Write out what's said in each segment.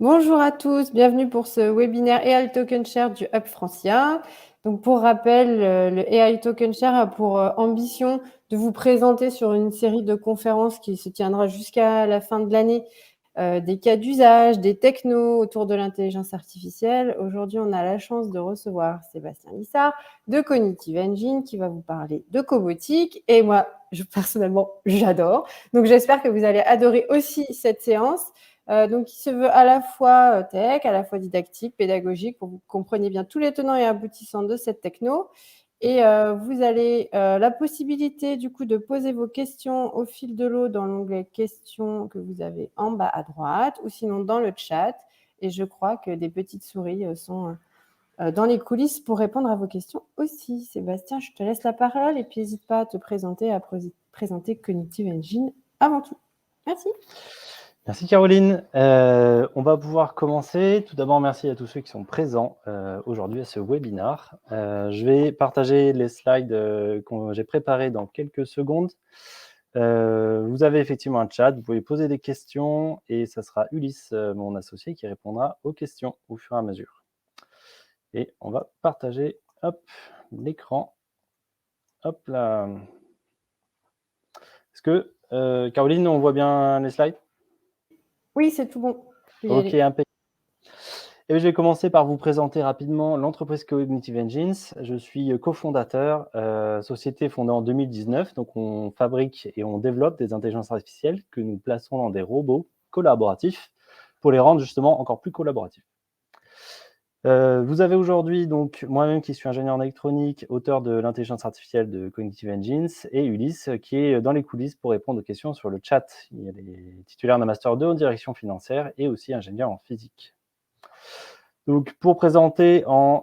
Bonjour à tous, bienvenue pour ce webinaire AI Token Share du Hub Francia. Donc pour rappel, le AI Token Share a pour ambition de vous présenter sur une série de conférences qui se tiendra jusqu'à la fin de l'année des cas d'usage, des technos autour de l'intelligence artificielle. Aujourd'hui, on a la chance de recevoir Sébastien Lissard de Cognitive Engine qui va vous parler de cobotique. Et moi, personnellement, j'adore. Donc j'espère que vous allez adorer aussi cette séance. Donc, il se veut à la fois tech, à la fois didactique, pédagogique, pour que vous compreniez bien tous les tenants et aboutissants de cette techno. Et vous avez la possibilité, du coup, de poser vos questions au fil de l'eau dans l'onglet questions que vous avez en bas à droite, ou sinon dans le chat. Et je crois que des petites souris sont dans les coulisses pour répondre à vos questions aussi. Sébastien, je te laisse la parole et puis n'hésite pas à te présenter, présenter Cognitive Engine avant tout. Merci. Merci Caroline. On va pouvoir commencer. Tout d'abord, merci à tous ceux qui sont présents aujourd'hui à ce webinaire. Je vais partager les slides que j'ai préparés dans quelques secondes. Vous avez effectivement un chat, vous pouvez poser des questions et ça sera Ulysse, mon associé, qui répondra aux questions au fur et à mesure. Et on va partager l'écran. Hop là. Est-ce que, Caroline, on voit bien les slides? Oui, c'est tout bon. Ok, impeccable. Et je vais commencer par vous présenter rapidement l'entreprise Cognitive Engines. Je suis cofondateur, société fondée en 2019. Donc, on fabrique et on développe des intelligences artificielles que nous plaçons dans des robots collaboratifs pour les rendre justement encore plus collaboratifs. Vous avez aujourd'hui donc moi-même qui suis ingénieur en électronique, auteur de l'intelligence artificielle de Cognitive Engines, et Ulysse qui est dans les coulisses pour répondre aux questions sur le chat. Il est titulaire d'un master 2 en direction financière et aussi ingénieur en physique. Donc, pour présenter en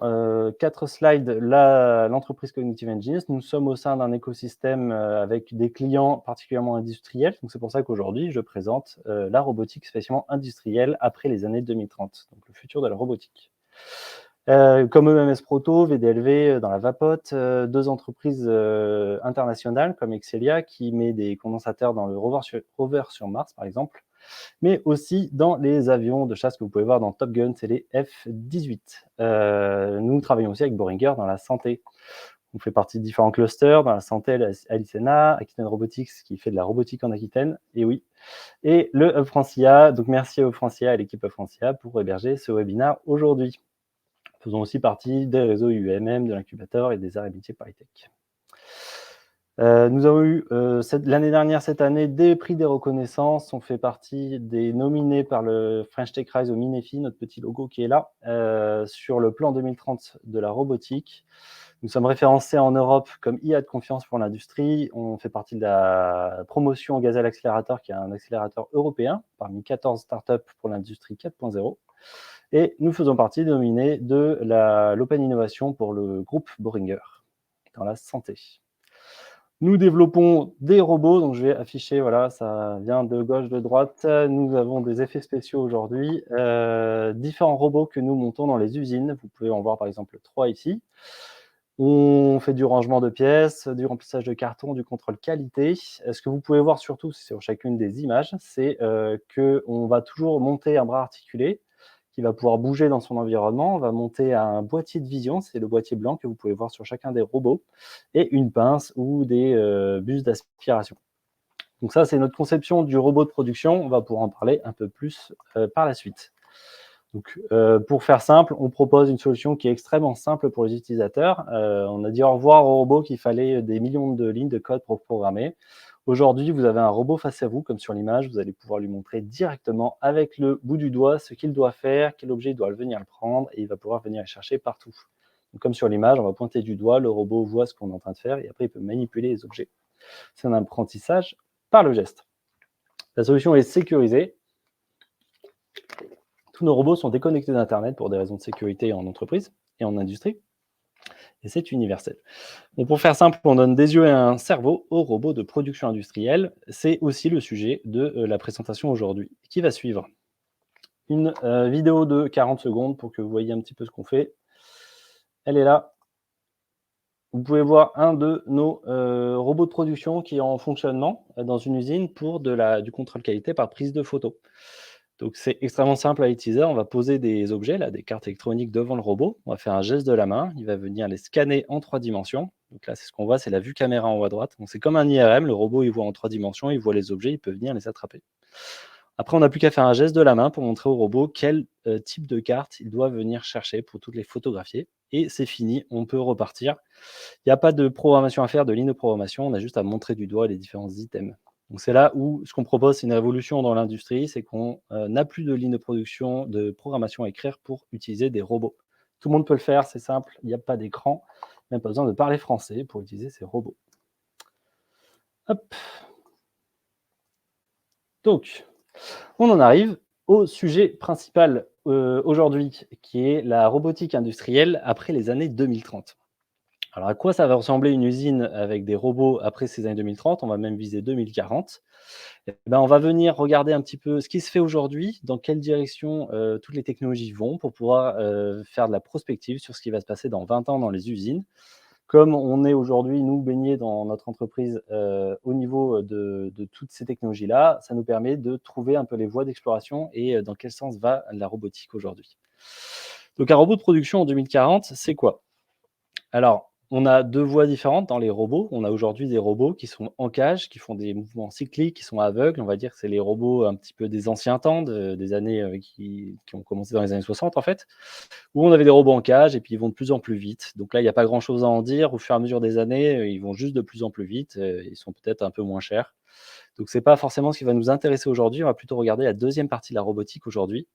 4 slides l'entreprise Cognitive Engines, nous sommes au sein d'un écosystème avec des clients particulièrement industriels. Donc, c'est pour ça qu'aujourd'hui, je présente la robotique spécialement industrielle après les années 2030, donc le futur de la robotique. Comme EMS Proto, VDLV dans la vapote, 2 entreprises internationales comme Excelia qui met des condensateurs dans le rover sur Mars, par exemple, mais aussi dans les avions de chasse que vous pouvez voir dans Top Gun, c'est les F-18. Nous travaillons aussi avec Boehringer dans la santé. On fait partie de différents clusters, dans la santé, Alicena, Aquitaine Robotics qui fait de la robotique en Aquitaine, et oui. Et le Hub Francia, donc merci au Francia et l'équipe Hub Francia pour héberger ce webinaire aujourd'hui. Nous faisons aussi partie des réseaux UMM, de l'incubateur et des arts et métiers ParisTech. Nous avons eu l'année dernière, cette année, des prix des reconnaissances. On fait partie des nominés par le French Tech Prize au Minefi, notre petit logo qui est là, sur le plan 2030 de la robotique. Nous sommes référencés en Europe comme IA de confiance pour l'industrie. On fait partie de la promotion Gazelle Accelerator, qui est un accélérateur européen parmi 14 startups pour l'industrie 4.0. Et nous faisons partie des nominés de l'Open Innovation pour le groupe Boehringer dans la santé. Nous développons des robots, donc je vais afficher, voilà, ça vient de gauche, de droite. Nous avons des effets spéciaux aujourd'hui, différents robots que nous montons dans les usines. Vous pouvez en voir par exemple 3 ici. On fait du rangement de pièces, du remplissage de carton, du contrôle qualité. Ce que vous pouvez voir surtout sur chacune des images, c'est qu'on va toujours monter un bras articulé qui va pouvoir bouger dans son environnement. On va monter un boîtier de vision, c'est le boîtier blanc que vous pouvez voir sur chacun des robots, et une pince ou des bus d'aspiration. Donc ça, c'est notre conception du robot de production. On va pouvoir en parler un peu plus par la suite. Donc, pour faire simple, on propose une solution qui est extrêmement simple pour les utilisateurs. On a dit au revoir au robot qu'il fallait des millions de lignes de code pour programmer. Aujourd'hui, vous avez un robot face à vous, comme sur l'image. Vous allez pouvoir lui montrer directement avec le bout du doigt ce qu'il doit faire, quel objet il doit venir le prendre, et il va pouvoir venir le chercher partout. Donc, comme sur l'image, on va pointer du doigt, le robot voit ce qu'on est en train de faire, et après, il peut manipuler les objets. C'est un apprentissage par le geste. La solution est sécurisée. Tous nos robots sont déconnectés d'Internet pour des raisons de sécurité en entreprise et en industrie. Et c'est universel. Donc pour faire simple, on donne des yeux et un cerveau aux robots de production industrielle. C'est aussi le sujet de la présentation aujourd'hui, qui va suivre. Une vidéo de 40 secondes pour que vous voyez un petit peu ce qu'on fait. Elle est là. Vous pouvez voir un de nos robots de production qui est en fonctionnement dans une usine pour du contrôle qualité par prise de photo. Donc, c'est extrêmement simple à utiliser. On va poser des objets, là, des cartes électroniques devant le robot. On va faire un geste de la main. Il va venir les scanner en 3 dimensions. Donc là, c'est ce qu'on voit, c'est la vue caméra en haut à droite. Donc, c'est comme un IRM. Le robot, il voit en 3 dimensions, il voit les objets, il peut venir les attraper. Après, on n'a plus qu'à faire un geste de la main pour montrer au robot quel type de carte il doit venir chercher pour toutes les photographier. Et c'est fini, on peut repartir. Il n'y a pas de programmation à faire, de ligne de programmation. On a juste à montrer du doigt les différents items. Donc c'est là où ce qu'on propose, c'est une révolution dans l'industrie, c'est qu'on n'a plus de ligne de production, de programmation à écrire pour utiliser des robots. Tout le monde peut le faire, c'est simple, il n'y a pas d'écran, même pas besoin de parler français pour utiliser ces robots. Hop. Donc, on en arrive au sujet principal aujourd'hui, qui est la robotique industrielle après les années 2030. Alors, à quoi ça va ressembler une usine avec des robots après ces années 2030? On va même viser 2040. Eh ben, on va venir regarder un petit peu ce qui se fait aujourd'hui, dans quelle direction toutes les technologies vont pour pouvoir faire de la prospective sur ce qui va se passer dans 20 ans dans les usines. Comme on est aujourd'hui, nous, baignés dans notre entreprise au niveau de toutes ces technologies-là, ça nous permet de trouver un peu les voies d'exploration et dans quel sens va la robotique aujourd'hui. Donc, un robot de production en 2040, c'est quoi? Alors, on a 2 voies différentes dans les robots. On a aujourd'hui des robots qui sont en cage, qui font des mouvements cycliques, qui sont aveugles. On va dire que c'est les robots un petit peu des anciens temps, des années qui ont commencé dans les années 60 en fait, où on avait des robots en cage et puis ils vont de plus en plus vite. Donc là, il n'y a pas grand-chose à en dire. Au fur et à mesure des années, ils vont juste de plus en plus vite. Ils sont peut-être un peu moins chers. Donc c'est pas forcément ce qui va nous intéresser aujourd'hui. On va plutôt regarder la deuxième partie de la robotique aujourd'hui.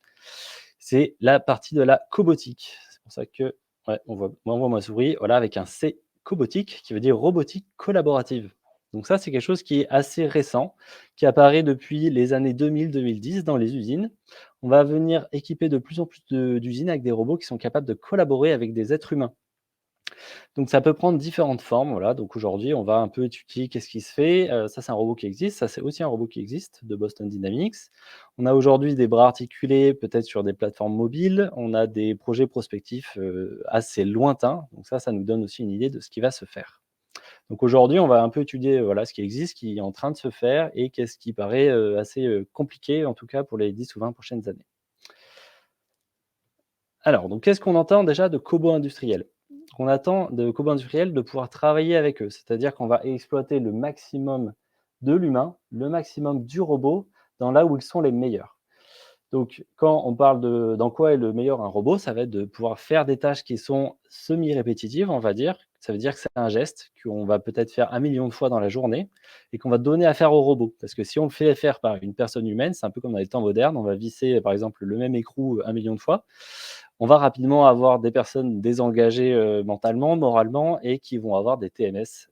C'est la partie de la cobotique. C'est pour ça que ouais, on voit ma souris, voilà, avec un C, cobotique, qui veut dire robotique collaborative. Donc ça, c'est quelque chose qui est assez récent, qui apparaît depuis les années 2000-2010 dans les usines. On va venir équiper de plus en plus d'usines avec des robots qui sont capables de collaborer avec des êtres humains. Donc ça peut prendre différentes formes, voilà. Donc aujourd'hui, on va un peu étudier qu'est-ce qui se fait. Ça, c'est un robot qui existe. Ça, c'est aussi un robot qui existe de Boston Dynamics. On a aujourd'hui des bras articulés, peut-être sur des plateformes mobiles. On a des projets prospectifs, assez lointains. Donc ça nous donne aussi une idée de ce qui va se faire. Donc aujourd'hui, on va un peu étudier, voilà, ce qui existe, ce qui est en train de se faire et qu'est-ce qui paraît, assez, compliqué, en tout cas pour les 10 ou 20 prochaines années. Alors, donc qu'est-ce qu'on entend déjà de cobots industriels? On attend de cobots industriels de pouvoir travailler avec eux, c'est-à-dire qu'on va exploiter le maximum de l'humain, le maximum du robot, dans là où ils sont les meilleurs. Donc, quand on parle de dans quoi est le meilleur un robot, ça va être de pouvoir faire des tâches qui sont semi-répétitives, on va dire. Ça veut dire que c'est un geste qu'on va peut-être faire 1 million de fois dans la journée et qu'on va donner à faire au robot. Parce que si on le fait faire par une personne humaine, c'est un peu comme dans les temps modernes, on va visser, par exemple, le même écrou 1 million de fois. On va rapidement avoir des personnes désengagées, mentalement, moralement et qui vont avoir des TMS,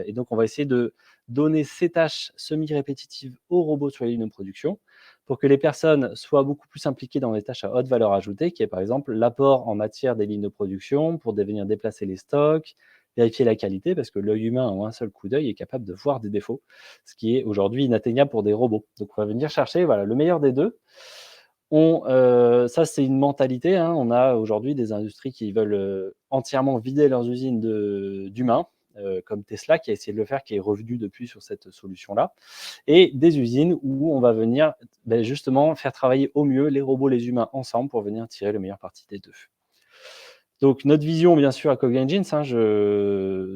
et donc on va essayer de donner ces tâches semi-répétitives aux robots sur les lignes de production pour que les personnes soient beaucoup plus impliquées dans des tâches à haute valeur ajoutée, qui est par exemple l'apport en matière des lignes de production pour venir déplacer les stocks, vérifier la qualité, parce que l'œil humain, en un seul coup d'œil, est capable de voir des défauts, ce qui est aujourd'hui inatteignable pour des robots. Donc on va venir chercher voilà, le meilleur des deux. Ça, c'est une mentalité, hein. On a aujourd'hui des industries qui veulent entièrement vider leurs usines d'humains, comme Tesla qui a essayé de le faire, qui est revenu depuis sur cette solution-là, et des usines où on va venir justement faire travailler au mieux les robots, les humains ensemble pour venir tirer le meilleur parti des deux. Donc notre vision, bien sûr, à CogEngines, hein,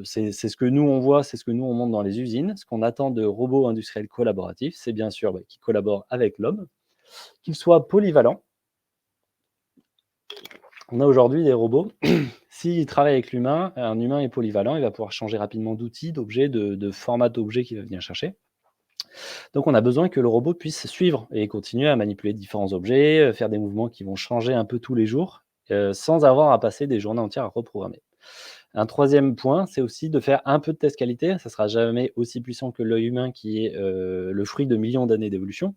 c'est ce que nous on voit, c'est ce que nous on montre dans les usines. Ce qu'on attend de robots industriels collaboratifs, c'est bien sûr qu'ils collaborent avec l'homme, qu'ils soient polyvalents. On a aujourd'hui des robots, s'ils travaillent avec l'humain, un humain est polyvalent, il va pouvoir changer rapidement d'outils, d'objets, de format d'objets qu'il va venir chercher. Donc on a besoin que le robot puisse suivre et continuer à manipuler différents objets, faire des mouvements qui vont changer un peu tous les jours, sans avoir à passer des journées entières à reprogrammer. Un troisième point, c'est aussi de faire un peu de test qualité. Ça sera jamais aussi puissant que l'œil humain qui est, le fruit de millions d'années d'évolution,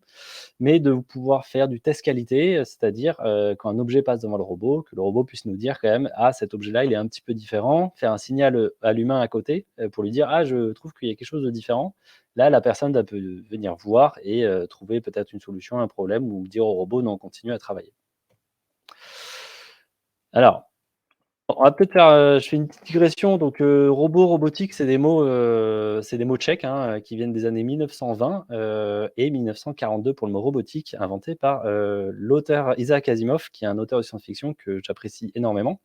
mais de pouvoir faire du test qualité, c'est-à-dire, quand un objet passe devant le robot, que le robot puisse nous dire quand même: «Ah, cet objet-là, il est un petit peu différent», faire un signal, à l'humain à côté, pour lui dire: «Ah, je trouve qu'il y a quelque chose de différent». Là, la personne va peut venir voir et trouver peut-être une solution à un problème ou dire au robot: «Non, continue à travailler». Alors On va peut-être faire, je fais une petite digression. Donc, robot, robotique, c'est des mots tchèques, hein, qui viennent des années 1920 et 1942 pour le mot robotique, inventé par l'auteur Isaac Asimov, qui est un auteur de science-fiction que j'apprécie énormément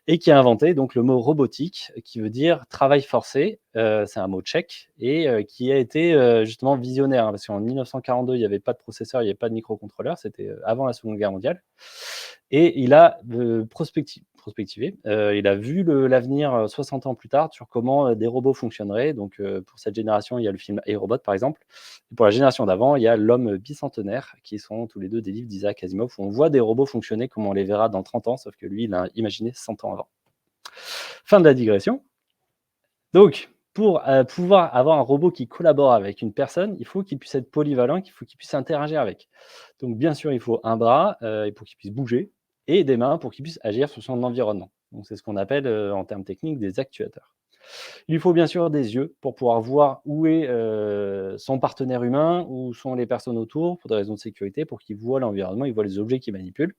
et qui a inventé donc le mot robotique, qui veut dire travail forcé. C'est un mot tchèque et qui a été justement visionnaire, hein, parce qu'en 1942, il n'y avait pas de processeur, il n'y avait pas de microcontrôleur, c'était avant la Seconde Guerre mondiale. Et il a prospectivé, il a vu l'avenir 60 ans plus tard sur comment des robots fonctionneraient. Donc, pour cette génération, il y a le film iRobot, par exemple. Et pour la génération d'avant, il y a L'homme bicentenaire, qui sont tous les deux des livres d'Isaac Asimov, où on voit des robots fonctionner comme on les verra dans 30 ans, sauf que lui, il a imaginé 100 ans avant. Fin de la digression. Donc, pour pouvoir avoir un robot qui collabore avec une personne, il faut qu'il puisse être polyvalent, il faut qu'il puisse interagir avec. Donc, bien sûr, il faut un bras pour qu'il puisse bouger et des mains pour qu'il puisse agir sur son environnement. Donc, c'est ce qu'on appelle en termes techniques des actuateurs. Il lui faut bien sûr des yeux pour pouvoir voir où est son partenaire humain, où sont les personnes autour, pour des raisons de sécurité, pour qu'il voit l'environnement, il voit les objets qu'il manipule.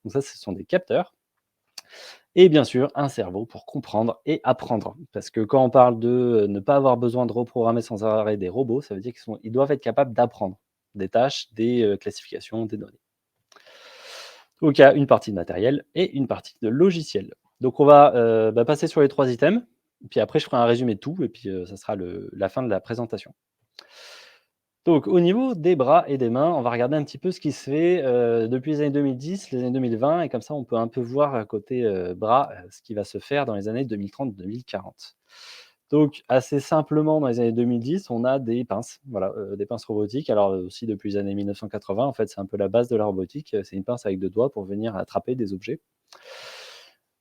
Donc ça, ce sont des capteurs. Et bien sûr, un cerveau pour comprendre et apprendre. Parce que quand on parle de ne pas avoir besoin de reprogrammer sans arrêt des robots, ça veut dire qu'ils doivent être capables d'apprendre des tâches, des classifications, des données. Donc il y a une partie de matériel et une partie de logiciel. Donc on va passer sur les 3 items, puis après je ferai un résumé de tout, et puis ça sera la fin de la présentation. Donc au niveau des bras et des mains, on va regarder un petit peu ce qui se fait depuis les années 2010, les années 2020, et comme ça on peut un peu voir côté bras ce qui va se faire dans les années 2030-2040. Donc assez simplement, dans les années 2010, on a des pinces, voilà, des pinces robotiques. Alors aussi depuis les années 1980, en fait, c'est un peu la base de la robotique, c'est une pince avec 2 doigts pour venir attraper des objets.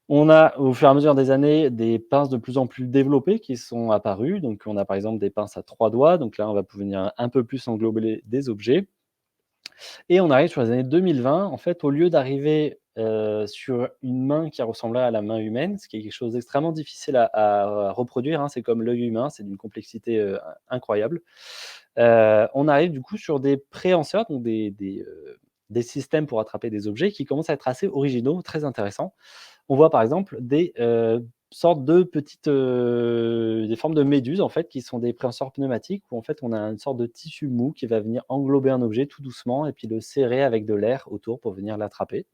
On a, au fur et à mesure des années, des pinces de plus en plus développées qui sont apparues. Donc, on a par exemple des pinces à 3 doigts. Donc là, on va pouvoir venir un peu plus englober des objets. Et on arrive sur les années 2020. En fait, au lieu d'arriver sur une main qui ressemblerait à la main humaine, ce qui est quelque chose d'extrêmement difficile à reproduire, hein, c'est comme l'œil humain, c'est d'une complexité incroyable. On arrive du coup sur des préhenseurs, donc des systèmes pour attraper des objets qui commencent à être assez originaux, très intéressants. On voit par exemple des sortes de petites des formes de méduses en fait, qui sont des préhenseurs pneumatiques où en fait on a une sorte de tissu mou qui va venir englober un objet tout doucement et puis le serrer avec de l'air autour pour venir l'attraper.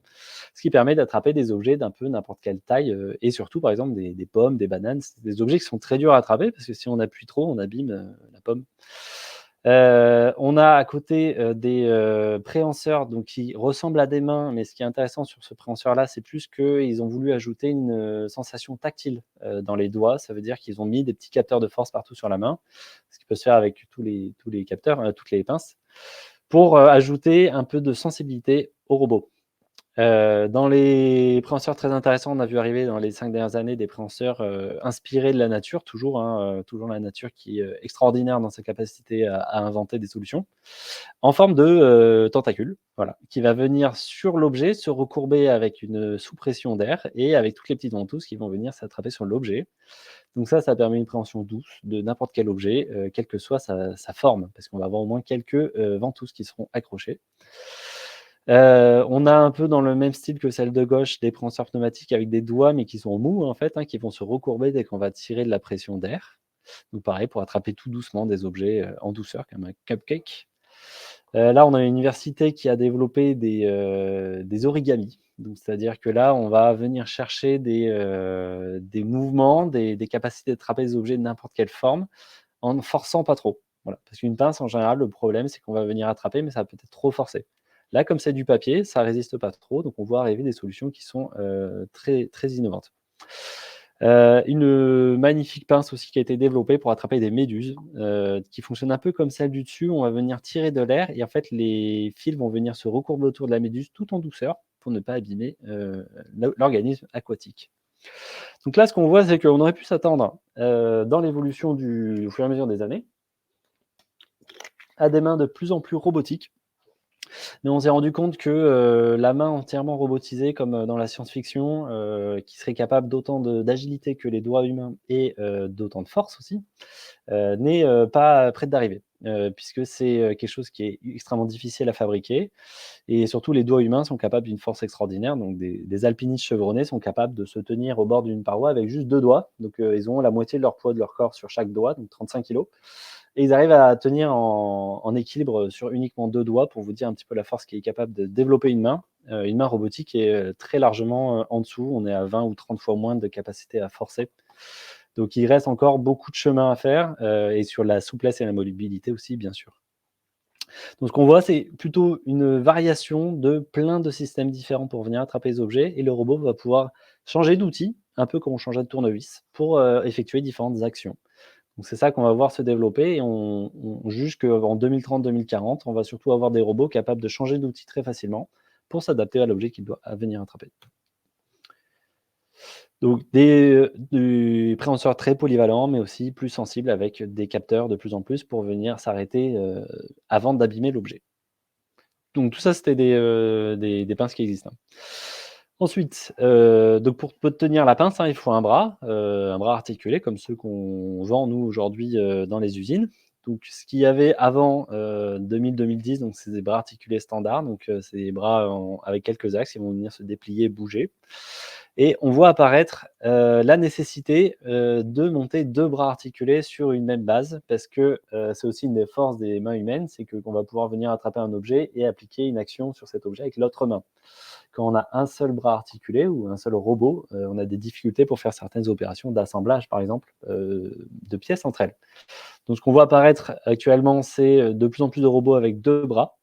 Ce qui permet d'attraper des objets d'un peu n'importe quelle taille et surtout par exemple des pommes, des bananes. C'est des objets qui sont très durs à attraper parce que si on appuie trop, on abîme la pomme. On a à côté des préhenseurs donc qui ressemblent à des mains, mais ce qui est intéressant sur ce préhenseur-là, c'est plus qu'ils ont voulu ajouter une sensation tactile dans les doigts. Ça veut dire qu'ils ont mis des petits capteurs de force partout sur la main, ce qui peut se faire avec tous les capteurs, toutes les pinces, pour ajouter un peu de sensibilité au robot. Dans les préhenseurs très intéressants, on a vu arriver dans les 5 dernières années des préhenseurs inspirés de la nature, toujours, hein, toujours la nature qui est extraordinaire dans sa capacité à inventer des solutions, en forme de tentacule, voilà, qui va venir sur l'objet, se recourber avec une sous-pression d'air et avec toutes les petites ventouses qui vont venir s'attraper sur l'objet. Donc ça permet une préhension douce de n'importe quel objet, quelle que soit sa forme, parce qu'on va avoir au moins quelques ventouses qui seront accrochées. On a un peu dans le même style que celle de gauche des préhenseurs pneumatiques avec des doigts, mais qui sont mous en fait, hein, qui vont se recourber dès qu'on va tirer de la pression d'air. Donc pareil, pour attraper tout doucement des objets en douceur, comme un cupcake. Là, on a une université qui a développé des origamis. Donc, c'est-à-dire que là, on va venir chercher des mouvements, des capacités d'attraper des objets de n'importe quelle forme, en ne forçant pas trop. Voilà. Parce qu'une pince, en général, le problème, c'est qu'on va venir attraper, mais ça va peut-être trop forcer. Là, comme c'est du papier, ça résiste pas trop, donc on voit arriver des solutions qui sont très, très innovantes. Une magnifique pince aussi qui a été développée pour attraper des méduses, qui fonctionne un peu comme celle du dessus. On va venir tirer de l'air et en fait les fils vont venir se recourber autour de la méduse tout en douceur pour ne pas abîmer l'organisme aquatique. Donc là, ce qu'on voit, c'est qu'on aurait pu s'attendre dans l'évolution au fur et à mesure des années à des mains de plus en plus robotiques. Mais on s'est rendu compte que la main entièrement robotisée, comme dans la science-fiction, qui serait capable d'autant d'agilité que les doigts humains et d'autant de force aussi, n'est pas prête d'arriver. puisque c'est quelque chose qui est extrêmement difficile à fabriquer. Et surtout, les doigts humains sont capables d'une force extraordinaire. Donc, des alpinistes chevronnés sont capables de se tenir au bord d'une paroi avec juste 2 doigts. Donc, ils ont la moitié de leur poids de leur corps sur chaque doigt, donc 35 kilos. Et ils arrivent à tenir en équilibre sur uniquement 2 doigts, pour vous dire un petit peu la force qui est capable de développer une main robotique est très largement en dessous. On est à 20 ou 30 fois moins de capacité à forcer. Donc, il reste encore beaucoup de chemin à faire, et sur la souplesse et la mobilité aussi, bien sûr. Donc, ce qu'on voit, c'est plutôt une variation de plein de systèmes différents pour venir attraper les objets, et le robot va pouvoir changer d'outil, un peu comme on changeait de tournevis, pour effectuer différentes actions. Donc, c'est ça qu'on va voir se développer, et on juge qu'en 2030-2040, on va surtout avoir des robots capables de changer d'outil très facilement pour s'adapter à l'objet qu'il doit venir attraper. Donc, des préhenseurs très polyvalents, mais aussi plus sensibles, avec des capteurs de plus en plus pour venir s'arrêter avant d'abîmer l'objet. Donc tout ça, c'était des pinces qui existent, hein. Ensuite, donc pour tenir la pince, hein, il faut un bras articulé comme ceux qu'on vend nous aujourd'hui dans les usines. Donc ce qu'il y avait avant 2000-2010, donc c'est des bras articulés standards, donc c'est des bras avec quelques axes qui vont venir se déplier, bouger. Et on voit apparaître la nécessité de monter 2 bras articulés sur une même base, parce que c'est aussi une des forces des mains humaines, c'est qu'on va pouvoir venir attraper un objet et appliquer une action sur cet objet avec l'autre main. Quand on a un seul bras articulé ou un seul robot, on a des difficultés pour faire certaines opérations d'assemblage, par exemple, de pièces entre elles. Donc ce qu'on voit apparaître actuellement, c'est de plus en plus de robots avec 2 bras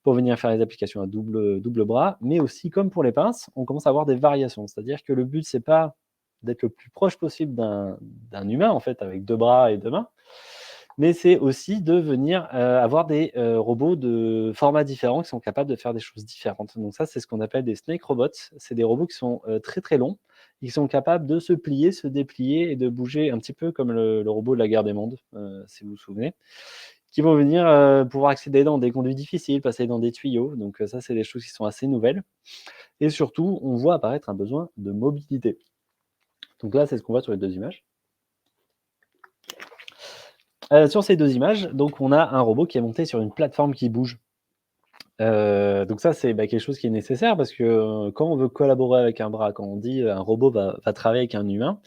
pour venir faire les applications à double bras, mais aussi, comme pour les pinces, on commence à avoir des variations. C'est-à-dire que le but, c'est pas d'être le plus proche possible d'un humain, en fait, avec 2 bras et 2 mains, mais c'est aussi de venir avoir des robots de formats différents qui sont capables de faire des choses différentes. Donc ça, c'est ce qu'on appelle des snake robots. C'est des robots qui sont très très longs, ils sont capables de se plier, se déplier et de bouger un petit peu comme le robot de la guerre des mondes, si vous vous souvenez, qui vont venir pouvoir accéder dans des conduits difficiles, passer dans des tuyaux. Donc ça, c'est des choses qui sont assez nouvelles. Et surtout, on voit apparaître un besoin de mobilité. Donc là, c'est ce qu'on voit sur les 2 images. Sur ces 2 images, donc on a un robot qui est monté sur une plateforme qui bouge. Donc ça, c'est quelque chose qui est nécessaire, parce que quand on veut collaborer avec un bras, quand on dit un robot va travailler avec un humain,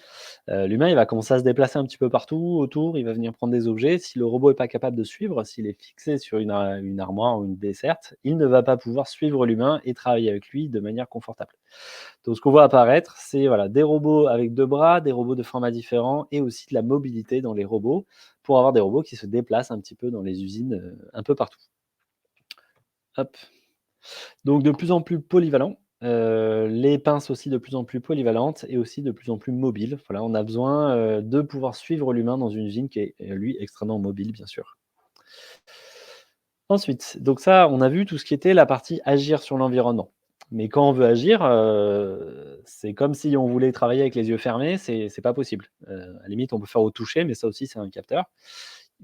l'humain, il va commencer à se déplacer un petit peu partout autour, il va venir prendre des objets. Si le robot est pas capable de suivre, s'il est fixé sur une armoire ou une desserte, il ne va pas pouvoir suivre l'humain et travailler avec lui de manière confortable. Donc ce qu'on voit apparaître, c'est voilà, des robots avec 2 bras, des robots de formats différents, et aussi de la mobilité dans les robots, pour avoir des robots qui se déplacent un petit peu dans les usines, un peu partout. Hop. Donc de plus en plus polyvalent, les pinces aussi de plus en plus polyvalentes, et aussi de plus en plus mobiles. Voilà, on a besoin de pouvoir suivre l'humain dans une usine qui est, lui, extrêmement mobile, bien sûr. Ensuite, donc ça, on a vu tout ce qui était la partie agir sur l'environnement. Mais quand on veut agir, c'est comme si on voulait travailler avec les yeux fermés, c'est pas possible. À la limite, on peut faire au toucher, mais ça aussi, c'est un capteur.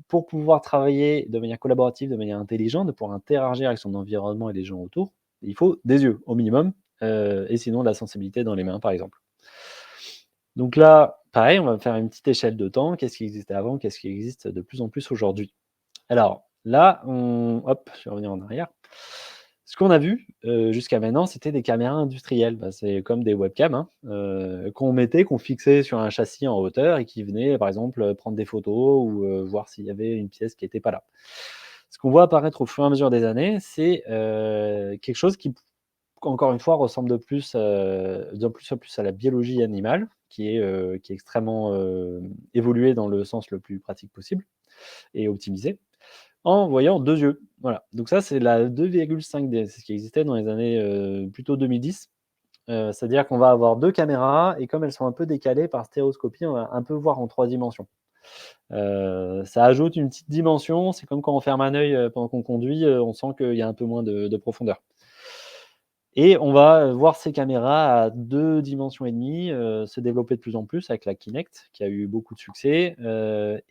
Pour pouvoir travailler de manière collaborative, de manière intelligente, de pouvoir interagir avec son environnement et les gens autour, il faut des yeux au minimum, et sinon de la sensibilité dans les mains, par exemple. Donc là, pareil, on va faire une petite échelle de temps. Qu'est-ce qui existait avant? Qu'est-ce qui existe de plus en plus aujourd'hui? Alors là, hop, je vais revenir en arrière. Ce qu'on a vu jusqu'à maintenant, c'était des caméras industrielles. C'est comme des webcams, hein, qu'on fixait sur un châssis en hauteur, et qui venaient, par exemple, prendre des photos ou voir s'il y avait une pièce qui n'était pas là. Ce qu'on voit apparaître au fur et à mesure des années, c'est quelque chose qui, encore une fois, ressemble de plus en plus à la biologie animale, qui est extrêmement évoluée dans le sens le plus pratique possible et optimisé, en voyant 2 yeux. Voilà, donc ça, c'est la 2,5D, c'est ce qui existait dans les années plutôt 2010. C'est-à-dire qu'on va avoir 2 caméras, et comme elles sont un peu décalées par stéréoscopie, on va un peu voir en 3 dimensions. Ça ajoute une petite dimension, c'est comme quand on ferme un œil pendant qu'on conduit, on sent qu'il y a un peu moins de profondeur. Et on va voir ces caméras à 2 dimensions et demie se développer de plus en plus avec la Kinect, qui a eu beaucoup de succès.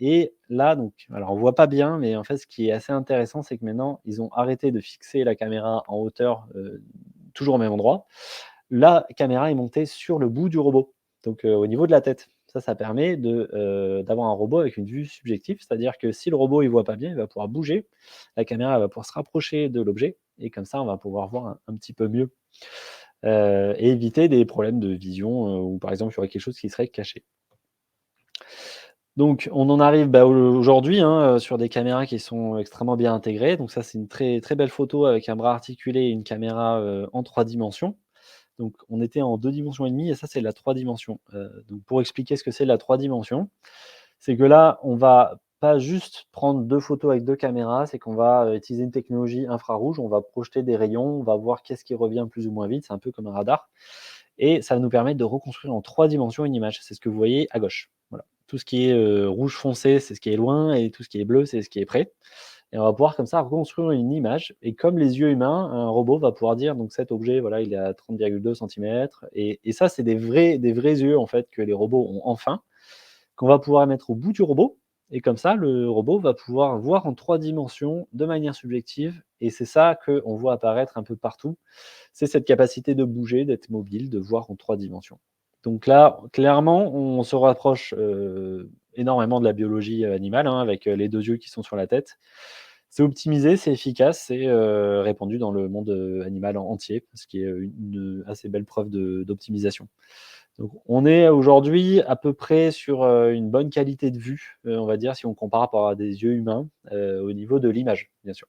Et là, donc, alors on voit pas bien, mais en fait, ce qui est assez intéressant, c'est que maintenant, ils ont arrêté de fixer la caméra en hauteur, toujours au même endroit. La caméra est montée sur le bout du robot, donc au niveau de la tête. Ça permet d'avoir un robot avec une vue subjective, c'est-à-dire que si le robot ne voit pas bien, il va pouvoir bouger, la caméra va pouvoir se rapprocher de l'objet, et comme ça, on va pouvoir voir un petit peu mieux et éviter des problèmes de vision ou par exemple, il y aurait quelque chose qui serait caché. Donc on en arrive, aujourd'hui, hein, sur des caméras qui sont extrêmement bien intégrées. Donc ça, c'est une très, très belle photo avec un bras articulé et une caméra, en 3 dimensions. Donc on était en 2 dimensions et demie et ça, c'est la 3 dimensions. Donc pour expliquer ce que c'est la 3 dimensions, c'est que là, on va pas juste prendre 2 photos avec 2 caméras, c'est qu'on va, utiliser une technologie infrarouge, on va projeter des rayons, on va voir qu'est-ce qui revient plus ou moins vite, c'est un peu comme un radar et ça va nous permettre de reconstruire en 3 dimensions une image. C'est ce que vous voyez à gauche. Voilà. Tout ce qui est, rouge foncé, c'est ce qui est loin et tout ce qui est bleu, c'est ce qui est près et on va pouvoir comme ça reconstruire une image et comme les yeux humains, un robot va pouvoir dire donc cet objet, voilà, il est à 30,2 centimètres et ça, c'est des vrais yeux en fait que les robots ont enfin, qu'on va pouvoir mettre au bout du robot et comme ça, le robot va pouvoir voir en 3 dimensions de manière subjective et c'est ça qu'on voit apparaître un peu partout. C'est cette capacité de bouger, d'être mobile, de voir en 3 dimensions. Donc là, clairement, on se rapproche, énormément de la biologie, animale, hein, avec, les 2 yeux qui sont sur la tête. C'est optimisé, c'est efficace, c'est, répandu dans le monde, animal en entier, ce qui est, une assez belle preuve d'optimisation. Donc on est aujourd'hui à peu près sur, une bonne qualité de vue, on va dire si on compare par rapport à des yeux humains, au niveau de l'image, bien sûr.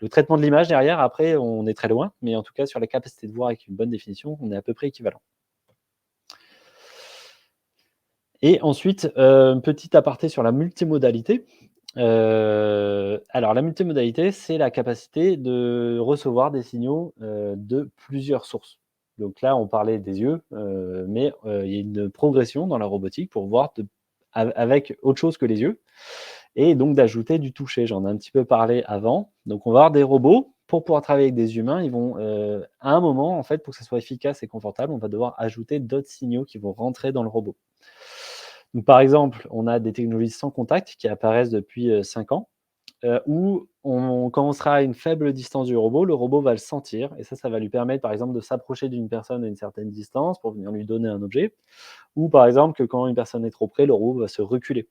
Le traitement de l'image derrière, après, on est très loin, mais en tout cas sur la capacité de voir avec une bonne définition, on est à peu près équivalent. Et ensuite, petit aparté sur la multimodalité. Alors la multimodalité, c'est la capacité de recevoir des signaux, de plusieurs sources. Donc là, on parlait des yeux, mais il y a une progression dans la robotique pour voir avec autre chose que les yeux et donc d'ajouter du toucher. J'en ai un petit peu parlé avant. Donc on va avoir des robots, pour pouvoir travailler avec des humains, ils vont, à un moment, en fait, pour que ça soit efficace et confortable, on va devoir ajouter d'autres signaux qui vont rentrer dans le robot. Donc par exemple, on a des technologies sans contact qui apparaissent depuis, 5 ans, où quand on sera à une faible distance du robot, le robot va le sentir et ça va lui permettre, par exemple, de s'approcher d'une personne à une certaine distance pour venir lui donner un objet ou par exemple que quand une personne est trop près, le robot va se reculer.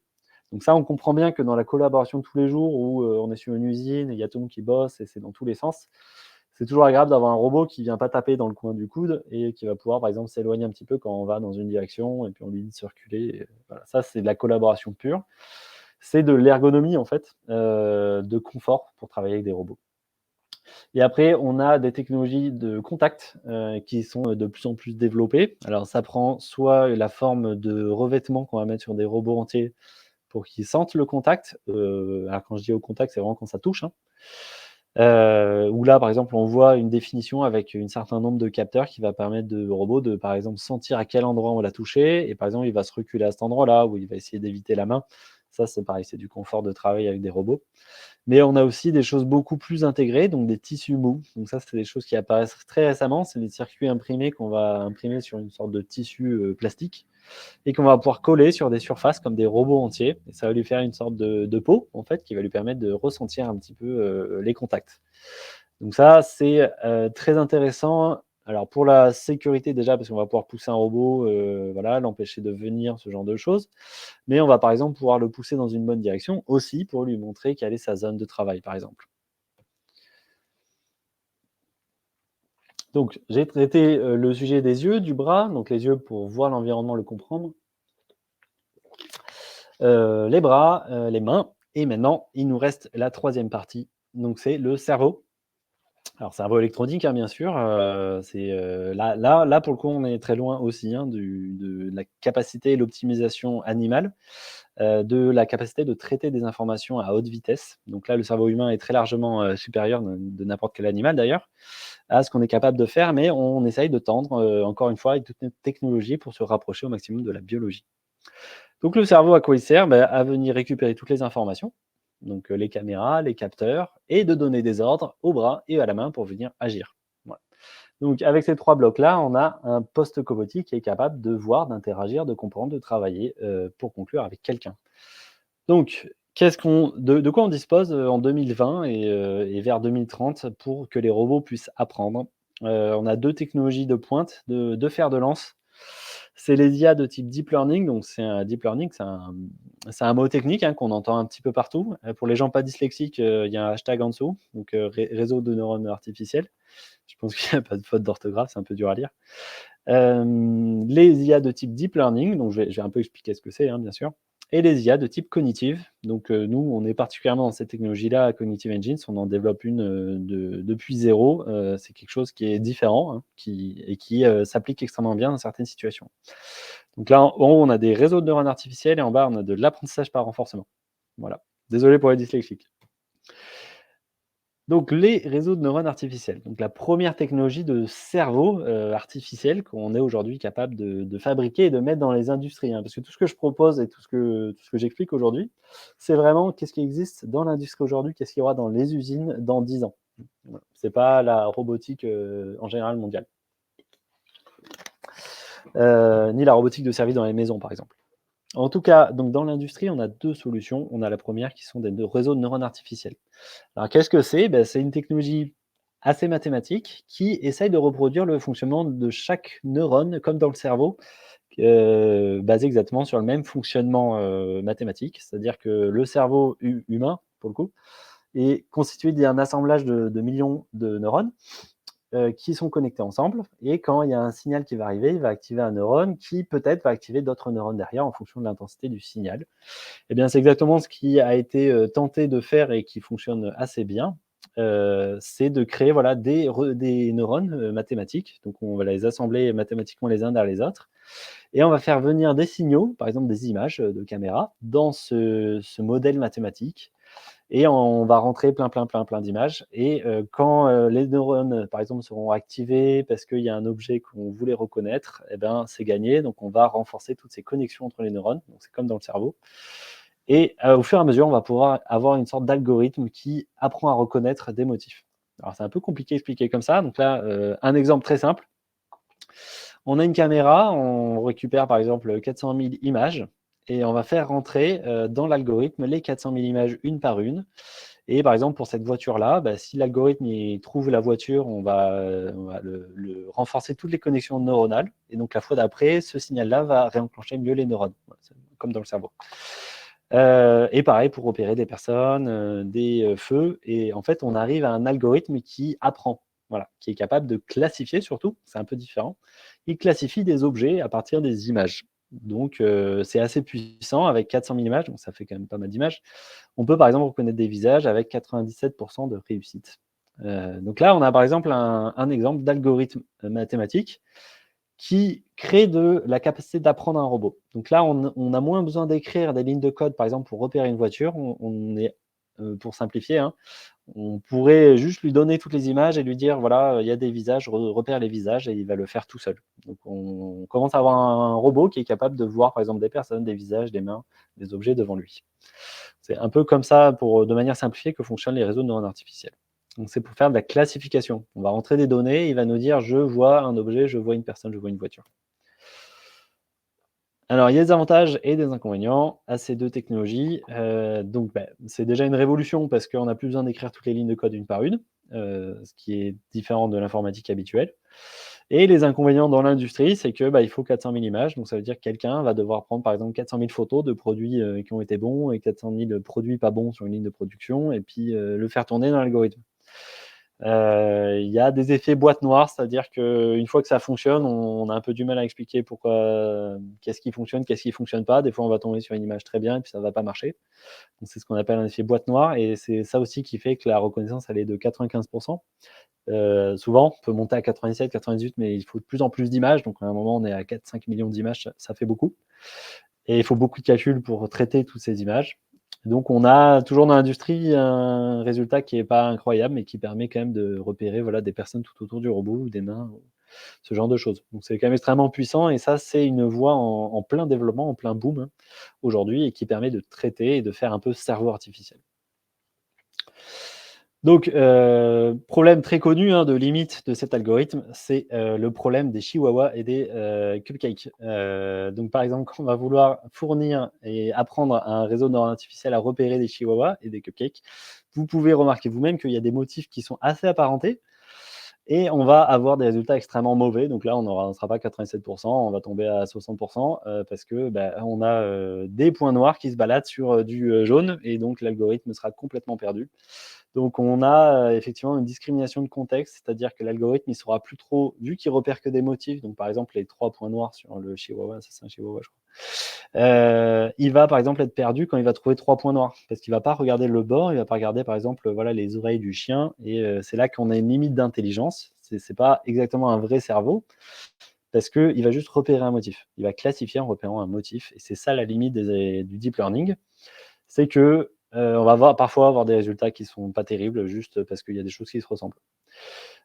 Donc ça, on comprend bien que dans la collaboration de tous les jours où, on est sur une usine et il y a tout le monde qui bosse et c'est dans tous les sens, c'est toujours agréable d'avoir un robot qui vient pas taper dans le coin du coude et qui va pouvoir, par exemple, s'éloigner un petit peu quand on va dans une direction et puis on lui dit de circuler et voilà. Ça, c'est de la collaboration pure. C'est de l'ergonomie, en fait, de confort pour travailler avec des robots. Et après, on a des technologies de contact, qui sont, de plus en plus développées. Alors ça prend soit la forme de revêtements qu'on va mettre sur des robots entiers pour qu'ils sentent le contact, alors quand je dis au contact, c'est vraiment quand ça touche, hein. Où là, par exemple, on voit une définition avec un certain nombre de capteurs qui va permettre au robot de, par exemple, sentir à quel endroit on l'a touché et par exemple, il va se reculer à cet endroit-là ou il va essayer d'éviter la main. Ça, c'est pareil, c'est du confort de travail avec des robots. Mais on a aussi des choses beaucoup plus intégrées, donc des tissus mous. Donc ça, c'est des choses qui apparaissent très récemment. C'est des circuits imprimés qu'on va imprimer sur une sorte de tissu, plastique et qu'on va pouvoir coller sur des surfaces comme des robots entiers. Et ça va lui faire une sorte de peau, en fait, qui va lui permettre de ressentir un petit peu, les contacts. Donc ça, c'est, très intéressant. Alors pour la sécurité déjà, parce qu'on va pouvoir pousser un robot, voilà, l'empêcher de venir, ce genre de choses. Mais on va par exemple pouvoir le pousser dans une bonne direction aussi pour lui montrer quelle est sa zone de travail, par exemple. Donc j'ai traité, le sujet des yeux, du bras, donc les yeux pour voir l'environnement, le comprendre. Les bras, les mains et maintenant il nous reste la troisième partie, donc c'est le cerveau. Alors cerveau électronique, hein, bien sûr, c'est, là pour le coup on est très loin aussi, hein, de la capacité et l'optimisation animale, de la capacité de traiter des informations à haute vitesse. Donc là le cerveau humain est très largement, supérieur de n'importe quel animal d'ailleurs, à ce qu'on est capable de faire, mais on essaye de tendre, encore une fois avec toute notre technologie pour se rapprocher au maximum de la biologie. Donc le cerveau, à quoi il sert? À venir récupérer toutes les informations, donc les caméras, les capteurs et de donner des ordres au bras et à la main pour venir agir. Voilà. Donc avec ces 3 blocs-là, on a un poste cobotique qui est capable de voir, d'interagir, de comprendre, de travailler, pour conclure avec quelqu'un. Donc de quoi on dispose, en 2020 et vers 2030 pour que les robots puissent apprendre? On a 2 technologies de pointe, de fers de lance. C'est les IA de type deep learning. Donc, c'est un deep learning, c'est un mot technique qu'on entend un petit peu partout. Pour les gens pas dyslexiques, il y a un hashtag en dessous, donc réseau de neurones artificiels. Je pense qu'il n'y a pas de faute d'orthographe, c'est un peu dur à lire. Les IA de type deep learning, donc je vais un peu expliquer ce que c'est, bien sûr, et les IA de type cognitive. Donc nous, on est particulièrement dans cette technologie-là, Cognitive Engines, on en développe une depuis zéro. C'est quelque chose qui est différent et qui s'applique extrêmement bien dans certaines situations. Donc là, en haut, on a des réseaux de neurones artificiels et en bas, on a de l'apprentissage par renforcement. Voilà. Désolé pour les dyslexiques. Donc, les réseaux de neurones artificiels. Donc, la première technologie de cerveau artificiel qu'on est aujourd'hui capable de fabriquer et de mettre dans les industries. Parce que tout ce que je propose et tout ce que j'explique aujourd'hui, c'est vraiment qu'est-ce qui existe dans l'industrie aujourd'hui, qu'est-ce qu'il y aura dans les usines dans 10 ans. Voilà. Ce n'est pas la robotique en général mondiale. Ni la robotique de service dans les maisons, par exemple. En tout cas, donc dans l'industrie, on a deux solutions. On a la première qui sont des réseaux de neurones artificiels. Alors, qu'est-ce que c'est? C'est une technologie assez mathématique qui essaye de reproduire le fonctionnement de chaque neurone, comme dans le cerveau, basé exactement sur le même fonctionnement mathématique. C'est-à-dire que le cerveau humain, pour le coup, est constitué d'un assemblage de millions de neurones qui sont connectés ensemble. Et quand il y a un signal qui va arriver, il va activer un neurone qui peut-être va activer d'autres neurones derrière en fonction de l'intensité du signal. Eh bien, c'est exactement ce qui a été tenté de faire et qui fonctionne assez bien. C'est de créer des neurones mathématiques. Donc, on va les assembler mathématiquement les uns derrière les autres. Et on va faire venir des signaux, par exemple des images de caméra, dans ce modèle mathématique. Et on va rentrer plein d'images. Et quand les neurones, par exemple, seront activés parce qu'il y a un objet qu'on voulait reconnaître, eh ben, c'est gagné. Donc, on va renforcer toutes ces connexions entre les neurones. Donc, c'est comme dans le cerveau. Et au fur et à mesure, on va pouvoir avoir une sorte d'algorithme qui apprend à reconnaître des motifs. Alors, c'est un peu compliqué à expliquer comme ça. Donc là, un exemple très simple. On a une caméra, on récupère par exemple 400 000 images et on va faire rentrer dans l'algorithme les 400 000 images une par une. Et par exemple, pour cette voiture-là, si l'algorithme trouve la voiture, on va le renforcer toutes les connexions neuronales. Et donc, la fois d'après, ce signal-là va réenclencher mieux les neurones, comme dans le cerveau. Et pareil pour repérer des personnes, des feux. Et en fait, on arrive à un algorithme qui apprend, qui est capable de classifier surtout, c'est un peu différent. Il classifie des objets à partir des images. Donc, c'est assez puissant avec 400 000 images, donc ça fait quand même pas mal d'images. On peut par exemple reconnaître des visages avec 97% de réussite. Donc là, on a par exemple un exemple d'algorithme mathématique qui crée de la capacité d'apprendre un robot. Donc là, on a moins besoin d'écrire des lignes de code, par exemple, pour repérer une voiture. On est, pour simplifier, on pourrait juste lui donner toutes les images et lui dire, voilà, il y a des visages, repère les visages, et il va le faire tout seul. Donc on commence à avoir un robot qui est capable de voir, par exemple, des personnes, des visages, des mains, des objets devant lui. C'est un peu comme ça, de manière simplifiée, que fonctionnent les réseaux de neurones artificiels. Donc, c'est pour faire de la classification. On va rentrer des données, il va nous dire je vois un objet, je vois une personne, je vois une voiture. Alors, il y a des avantages et des inconvénients à ces deux technologies. Donc, c'est déjà une révolution parce qu'on n'a plus besoin d'écrire toutes les lignes de code une par une, ce qui est différent de l'informatique habituelle. Et les inconvénients dans l'industrie, c'est que il faut 400 000 images. Donc, ça veut dire que quelqu'un va devoir prendre, par exemple, 400 000 photos de produits qui ont été bons et 400 000 produits pas bons sur une ligne de production et puis le faire tourner dans l'algorithme. Il y a des effets boîte noire, c'est-à-dire qu'une fois que ça fonctionne, on a un peu du mal à expliquer pourquoi, qu'est-ce qui fonctionne pas. Des fois, on va tomber sur une image très bien et puis ça va pas marcher. Donc, c'est ce qu'on appelle un effet boîte noire et c'est ça aussi qui fait que la reconnaissance, elle est de 95%. Souvent, on peut monter à 97, 98, mais il faut de plus en plus d'images. Donc, à un moment, on est à 4-5 millions d'images, ça fait beaucoup. Et il faut beaucoup de calculs pour traiter toutes ces images. Donc, on a toujours dans l'industrie un résultat qui n'est pas incroyable, mais qui permet quand même de repérer des personnes tout autour du robot, ou des mains, ce genre de choses. Donc, c'est quand même extrêmement puissant, et ça, c'est une voie en plein développement, en plein boom aujourd'hui, et qui permet de traiter et de faire un peu cerveau artificiel. Donc, problème très connu de limite de cet algorithme, c'est le problème des chihuahuas et des cupcakes. Donc, par exemple, quand on va vouloir fournir et apprendre à un réseau de neurones artificiels à repérer des chihuahuas et des cupcakes, vous pouvez remarquer vous-même qu'il y a des motifs qui sont assez apparentés. Et on va avoir des résultats extrêmement mauvais. Donc là, on ne sera pas 87%, on va tomber à 60% parce que on a des points noirs qui se baladent sur du jaune et donc l'algorithme sera complètement perdu. Donc on a effectivement une discrimination de contexte, c'est-à-dire que l'algorithme il saura plus trop, vu qu'il repère que des motifs, donc par exemple les 3 points noirs sur le chihuahua, ça c'est un chihuahua je crois, il va par exemple être perdu quand il va trouver 3 points noirs, parce qu'il va pas regarder le bord, il va pas regarder par exemple voilà, les oreilles du chien, et c'est là qu'on a une limite d'intelligence, c'est pas exactement un vrai cerveau, parce qu'il va juste repérer un motif. Il va classifier en repérant un motif, et c'est ça la limite du deep learning, c'est que on va parfois avoir des résultats qui sont pas terribles, juste parce qu'il y a des choses qui se ressemblent.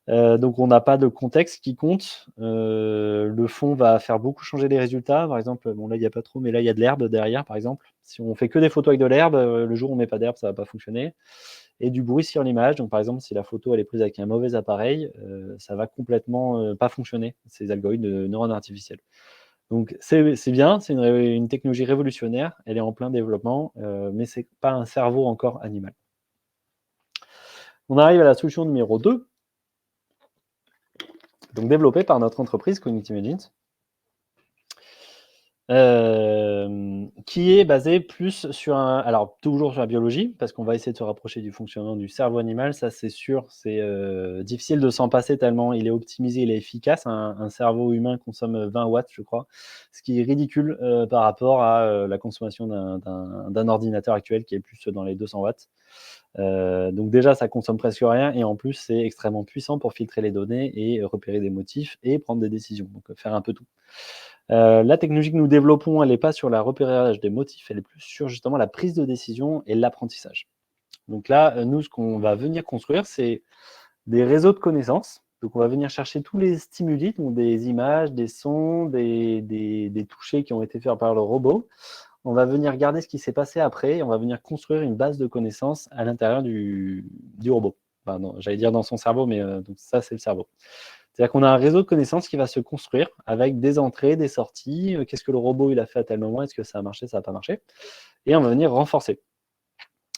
Donc on n'a pas de contexte qui compte. Le fond va faire beaucoup changer les résultats. Par exemple, bon là il n'y a pas trop, mais là il y a de l'herbe derrière par exemple. Si on fait que des photos avec de l'herbe, le jour où on met pas d'herbe, ça va pas fonctionner. Et du bruit sur l'image, donc par exemple si la photo elle est prise avec un mauvais appareil, ça va complètement pas fonctionner, ces algorithmes de neurones artificiels. Donc c'est bien, c'est une technologie révolutionnaire, elle est en plein développement, mais c'est pas un cerveau encore animal. On arrive à la solution numéro 2, donc développée par notre entreprise Cognitive Engines, qui est basée plus sur alors toujours sur la biologie, parce qu'on va essayer de se rapprocher du fonctionnement du cerveau animal, ça c'est sûr, c'est difficile de s'en passer tellement il est optimisé, il est efficace. Un cerveau humain consomme 20 watts, je crois, ce qui est ridicule par rapport à la consommation d'un ordinateur actuel qui est plus dans les 200 watts. Donc déjà, ça consomme presque rien et en plus, c'est extrêmement puissant pour filtrer les données et repérer des motifs et prendre des décisions, donc faire un peu tout. La technologie que nous développons, elle n'est pas sur le repérage des motifs, elle est plus sur justement la prise de décision et l'apprentissage. Donc là, nous, ce qu'on va venir construire, c'est des réseaux de connaissances. Donc on va venir chercher tous les stimuli, donc des images, des sons, des touchés qui ont été faits par le robot. On va venir regarder ce qui s'est passé après et on va venir construire une base de connaissances à l'intérieur du robot. Enfin, j'allais dire dans son cerveau, mais donc ça, c'est le cerveau. C'est-à-dire qu'on a un réseau de connaissances qui va se construire avec des entrées, des sorties. Qu'est-ce que le robot il a fait à tel moment? Est-ce que ça a marché, ça n'a pas marché? Et on va venir renforcer.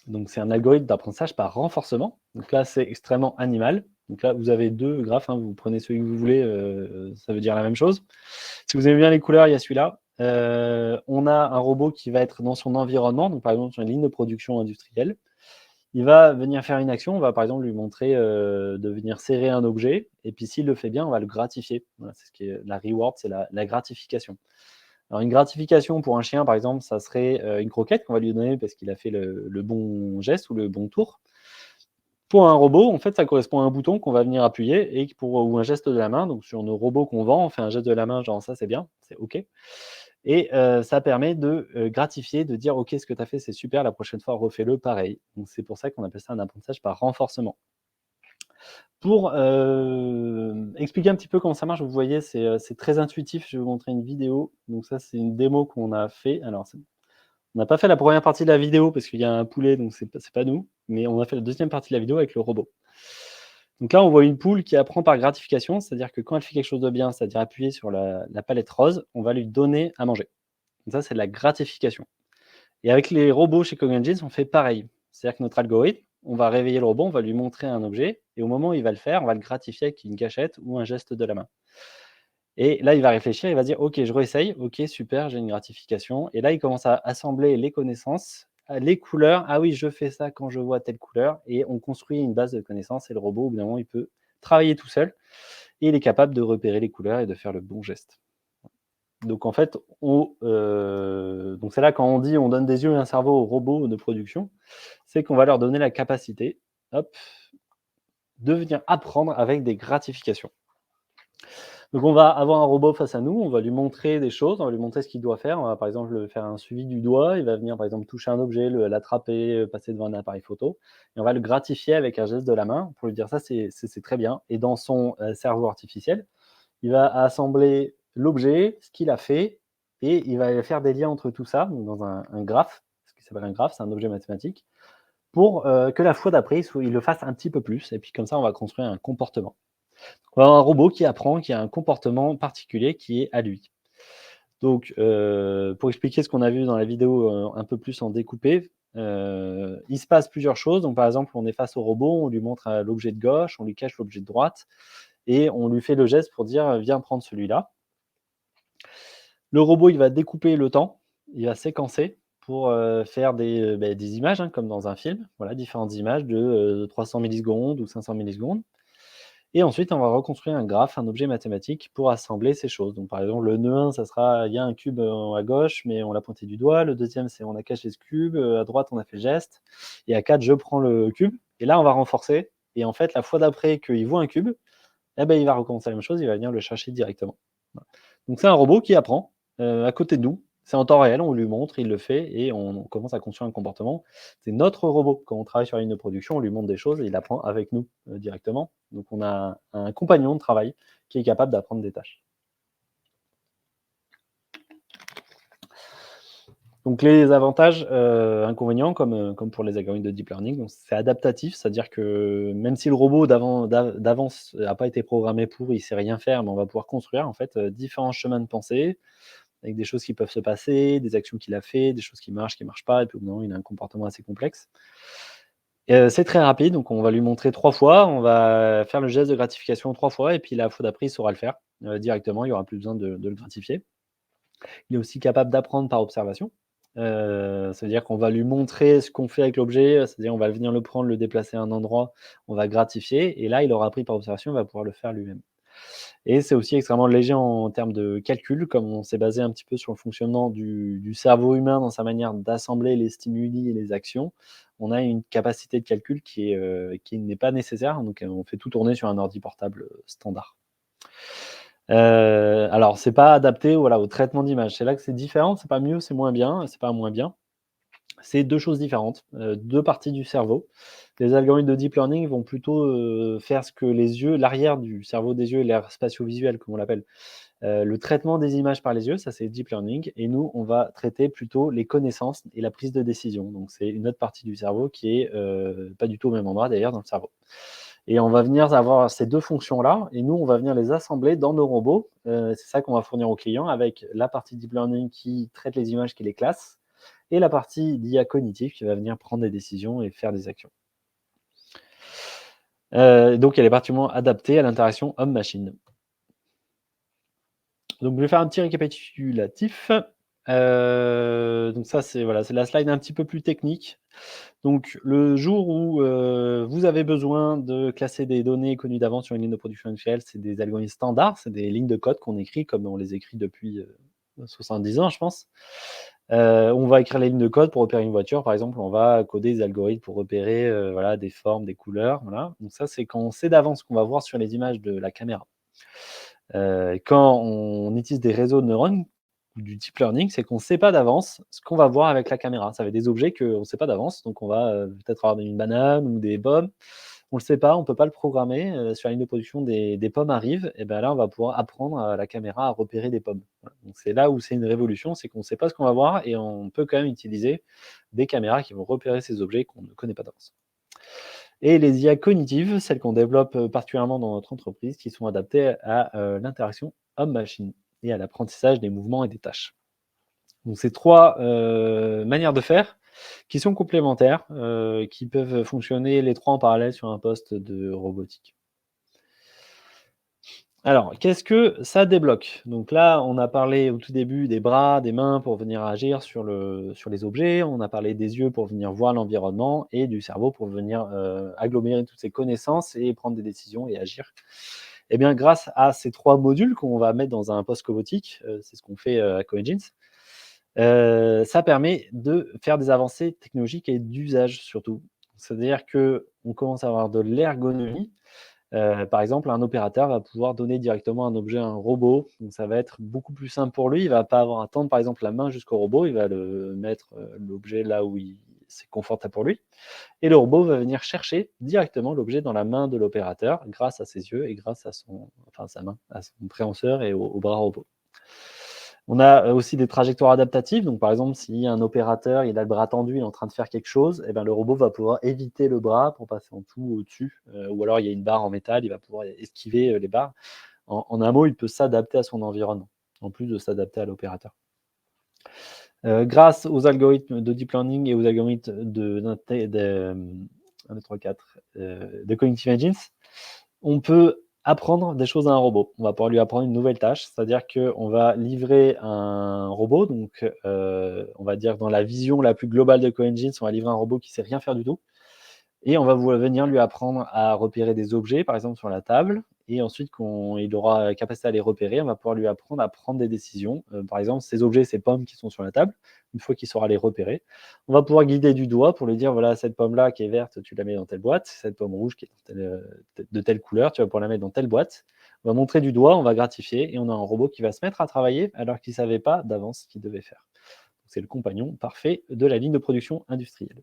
Donc c'est un algorithme d'apprentissage par renforcement. Donc là, c'est extrêmement animal. Donc là, vous avez 2 graphes, hein, vous prenez celui que vous voulez, ça veut dire la même chose. Si vous aimez bien les couleurs, il y a celui-là. On a un robot qui va être dans son environnement, donc par exemple sur une ligne de production industrielle. Il va venir faire une action, on va par exemple lui montrer de venir serrer un objet, et puis s'il le fait bien, on va le gratifier. Voilà, c'est ce qui est la reward, c'est la gratification. Alors une gratification pour un chien, par exemple, ça serait une croquette qu'on va lui donner parce qu'il a fait le bon geste ou le bon tour. Pour un robot, en fait, ça correspond à un bouton qu'on va venir appuyer ou un geste de la main. Donc sur nos robots qu'on vend, on fait un geste de la main, genre ça c'est bien, c'est OK. Et ça permet de gratifier, de dire OK, ce que tu as fait, c'est super, la prochaine fois, refais-le pareil. Donc c'est pour ça qu'on appelle ça un apprentissage par renforcement. Pour expliquer un petit peu comment ça marche, vous voyez, c'est très intuitif. Je vais vous montrer une vidéo. Donc ça, c'est une démo qu'on a fait. Alors, on n'a pas fait la première partie de la vidéo parce qu'il y a un poulet, donc c'est pas nous. Mais on a fait la deuxième partie de la vidéo avec le robot. Donc là, on voit une poule qui apprend par gratification, c'est-à-dire que quand elle fait quelque chose de bien, c'est-à-dire appuyer sur la palette rose, on va lui donner à manger. Donc ça, c'est de la gratification. Et avec les robots chez Cognitive Engines, on fait pareil. C'est-à-dire que notre algorithme, on va réveiller le robot, on va lui montrer un objet, et au moment où il va le faire, on va le gratifier avec une cachette ou un geste de la main. Et là, il va réfléchir, il va dire OK, je réessaye, OK, super, j'ai une gratification. Et là, il commence à assembler les connaissances, les couleurs. Ah oui, je fais ça quand je vois telle couleur. Et on construit une base de connaissances. Et le robot, au bout d'un moment, il peut travailler tout seul. Et il est capable de repérer les couleurs et de faire le bon geste. Donc en fait, donc c'est là quand on dit on donne des yeux et un cerveau aux robots de production, c'est qu'on va leur donner la capacité, hop, de venir apprendre avec des gratifications. Donc on va avoir un robot face à nous, on va lui montrer des choses, on va lui montrer ce qu'il doit faire. On va par exemple le faire un suivi du doigt, il va venir par exemple toucher un objet, l'attraper, passer devant un appareil photo, et on va le gratifier avec un geste de la main pour lui dire ça c'est très bien. Et dans son cerveau artificiel, il va assembler l'objet, ce qu'il a fait, et il va faire des liens entre tout ça, donc dans un graphe, ce qui s'appelle un graphe, c'est un objet mathématique, pour que la fois d'après, il le fasse un petit peu plus, et puis comme ça, on va construire un comportement. On va avoir un robot qui apprend, qui a un comportement particulier qui est à lui. Donc, pour expliquer ce qu'on a vu dans la vidéo un peu plus en découpé, il se passe plusieurs choses. Donc, par exemple, on est face au robot, on lui montre l'objet de gauche, on lui cache l'objet de droite. et on lui fait le geste pour dire « viens prendre celui-là ». Le robot, il va découper le temps, il va séquencer pour faire des images, comme dans un film, voilà, différentes images de 300 millisecondes ou 500 millisecondes. Et ensuite, on va reconstruire un graphe, un objet mathématique pour assembler ces choses. Donc, par exemple, le nœud 1, ça sera, il y a un cube à gauche, mais on l'a pointé du doigt. Le deuxième, c'est on a caché ce cube. À droite, on a fait le geste. Et à 4, je prends le cube. Et là, on va renforcer. Et en fait, la fois d'après qu'il voit un cube, eh ben, il va recommencer la même chose, il va venir le chercher directement. Voilà. Donc, c'est un robot qui apprend à côté de nous. C'est en temps réel, on lui montre, il le fait et on commence à construire un comportement. C'est notre robot. Quand on travaille sur la ligne de production, on lui montre des choses et il apprend avec nous directement. Donc, on a un compagnon de travail qui est capable d'apprendre des tâches. Donc, les avantages, inconvénients, comme pour les algorithmes de deep learning, c'est adaptatif, c'est-à-dire que même si le robot d'avance n'a pas été programmé pour, il ne sait rien faire, mais on va pouvoir construire en fait différents chemins de pensée avec des choses qui peuvent se passer, des actions qu'il a fait, des choses qui marchent pas, et puis au bout d'un moment, il a un comportement assez complexe. C'est très rapide, donc on va lui montrer 3 fois, on va faire le geste de gratification 3 fois, et puis la fois d'après, il saura le faire directement, il n'y aura plus besoin de le gratifier. Il est aussi capable d'apprendre par observation. Ça veut dire qu'on va lui montrer ce qu'on fait avec l'objet, c'est-à-dire on va venir le prendre, le déplacer à un endroit, on va gratifier, et là, il aura appris par observation, il va pouvoir le faire lui-même. Et c'est aussi extrêmement léger en termes de calcul, comme on s'est basé un petit peu sur le fonctionnement du cerveau humain dans sa manière d'assembler les stimuli et les actions. On a une capacité de calcul qui n'est pas nécessaire, donc on fait tout tourner sur un ordi portable standard. Alors c'est pas adapté, voilà, au traitement d'image. C'est là que c'est différent, c'est pas mieux, c'est moins bien, c'est pas moins bien. C'est 2 choses différentes, 2 parties du cerveau. Les algorithmes de deep learning vont plutôt faire ce que les yeux, l'arrière du cerveau des yeux, l'aire spatio-visuel comme on l'appelle, le traitement des images par les yeux, ça c'est deep learning, et nous on va traiter plutôt les connaissances et la prise de décision. Donc c'est une autre partie du cerveau qui est pas du tout au même endroit d'ailleurs dans le cerveau. Et on va venir avoir ces 2 fonctions-là, et nous on va venir les assembler dans nos robots. C'est ça qu'on va fournir aux clients avec la partie deep learning qui traite les images, qui les classe, et la partie d'IA cognitive qui va venir prendre des décisions et faire des actions. Donc elle est particulièrement adaptée à l'interaction homme-machine. Donc je vais faire un petit récapitulatif. Donc ça, c'est voilà, c'est la slide un petit peu plus technique. Donc le jour où vous avez besoin de classer des données connues d'avance sur une ligne de production industrielle, c'est des algorithmes standards, c'est des lignes de code qu'on écrit comme on les écrit depuis 70 ans, je pense. On va écrire les lignes de code pour repérer une voiture, par exemple, on va coder des algorithmes pour repérer voilà, des formes, des couleurs. Voilà. Donc ça, c'est quand on sait d'avance ce qu'on va voir sur les images de la caméra. Quand on utilise des réseaux de neurones ou du deep learning, c'est qu'on ne sait pas d'avance ce qu'on va voir avec la caméra. Ça va être des objets qu'on ne sait pas d'avance, donc on va peut-être avoir une banane ou des pommes. On ne le sait pas, on ne peut pas le programmer. Sur la ligne de production, des pommes arrivent, et bien là, on va pouvoir apprendre à la caméra à repérer des pommes. Voilà. Donc c'est là où c'est une révolution, c'est qu'on ne sait pas ce qu'on va voir et on peut quand même utiliser des caméras qui vont repérer ces objets qu'on ne connaît pas d'avance. Et les IA cognitives, celles qu'on développe particulièrement dans notre entreprise, qui sont adaptées à l'interaction homme-machine et à l'apprentissage des mouvements et des tâches. Donc ces 3 manières de faire qui sont complémentaires, qui peuvent fonctionner les 3 en parallèle sur un poste de robotique. Alors, qu'est-ce que ça débloque? Donc là, on a parlé au tout début des bras, des mains pour venir agir sur les objets, on a parlé des yeux pour venir voir l'environnement et du cerveau pour venir agglomérer toutes ces connaissances et prendre des décisions et agir. Eh bien, grâce à ces 3 modules qu'on va mettre dans un poste cobotique, c'est ce qu'on fait à Coengines, ça permet de faire des avancées technologiques et d'usage surtout. C'est-à-dire qu'on commence à avoir de l'ergonomie. Par exemple, un opérateur va pouvoir donner directement un objet à un robot, donc ça va être beaucoup plus simple pour lui. Il ne va pas avoir à tendre, par exemple, la main jusqu'au robot, il va le mettre, l'objet là où c'est confortable pour lui, et le robot va venir chercher directement l'objet dans la main de l'opérateur grâce à ses yeux et grâce à sa main, à son préhenseur et au bras robot. On a aussi des trajectoires adaptatives. Donc, par exemple, si un opérateur il a le bras tendu, il est en train de faire quelque chose, eh ben, le robot va pouvoir éviter le bras pour passer en dessous, au-dessus. Ou alors, il y a une barre en métal, il va pouvoir esquiver les barres. En un mot, il peut s'adapter à son environnement, en plus de s'adapter à l'opérateur. Grâce aux algorithmes de deep learning et aux algorithmes de Cognitive Engines, on peut apprendre des choses à un robot. On va pouvoir lui apprendre une nouvelle tâche, c'est-à-dire qu'on va livrer un robot, donc on va dire dans la vision la plus globale de CoEngines, on va livrer un robot qui ne sait rien faire du tout, et on va venir lui apprendre à repérer des objets, par exemple sur la table, et ensuite quand il aura la capacité à les repérer, on va pouvoir lui apprendre à prendre des décisions. Par exemple, ces objets, ces pommes qui sont sur la table, une fois qu'il saura les repérer, on va pouvoir guider du doigt pour lui dire, voilà, cette pomme-là qui est verte, tu la mets dans telle boîte, cette pomme rouge qui est de telle couleur, tu vas pouvoir la mettre dans telle boîte. On va montrer du doigt, on va gratifier, et on a un robot qui va se mettre à travailler alors qu'il ne savait pas d'avance ce qu'il devait faire. C'est le compagnon parfait de la ligne de production industrielle.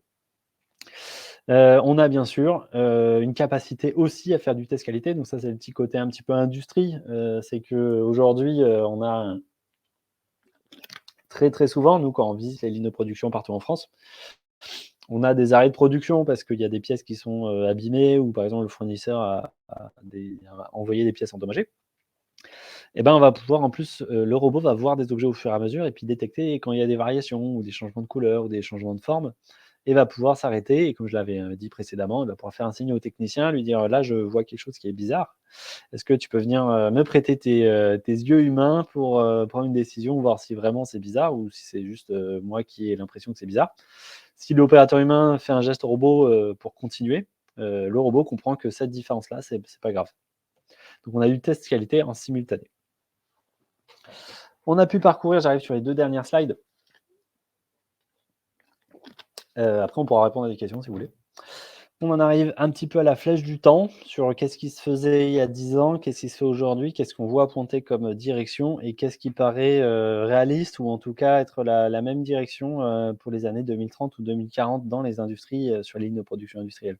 On a bien sûr une capacité aussi à faire du test qualité. Donc ça, c'est le petit côté un petit peu industrie. C'est qu'aujourd'hui, on a très, très souvent, nous, quand on visite les lignes de production partout en France, on a des arrêts de production parce qu'il y a des pièces qui sont abîmées ou par exemple le fournisseur a envoyé des pièces endommagées. Et ben, on va pouvoir en plus, le robot va voir des objets au fur et à mesure et puis détecter quand il y a des variations ou des changements de couleur ou des changements de forme et va pouvoir s'arrêter et comme je l'avais, dit précédemment, il va pouvoir faire un signe au technicien, lui dire: «Là, je vois quelque chose qui est bizarre. Est-ce que tu peux venir, me prêter tes yeux humains pour, prendre une décision, voir si vraiment c'est bizarre ou si c'est juste, moi qui ai l'impression que c'est bizarre?» Si l'opérateur humain fait un geste au robot, pour continuer, le robot comprend que cette différence-là, c'est pas grave. Donc on a eu le test qualité en simultané. On a pu parcourir, j'arrive sur les 2 dernières slides. Après on pourra répondre à des questions si vous voulez. On en arrive un petit peu à la flèche du temps, sur qu'est-ce qui se faisait il y a 10 ans, qu'est-ce qui se fait aujourd'hui, qu'est-ce qu'on voit pointer comme direction et qu'est-ce qui paraît, réaliste ou en tout cas être la même direction, pour les années 2030 ou 2040 dans les industries, sur les lignes de production industrielle.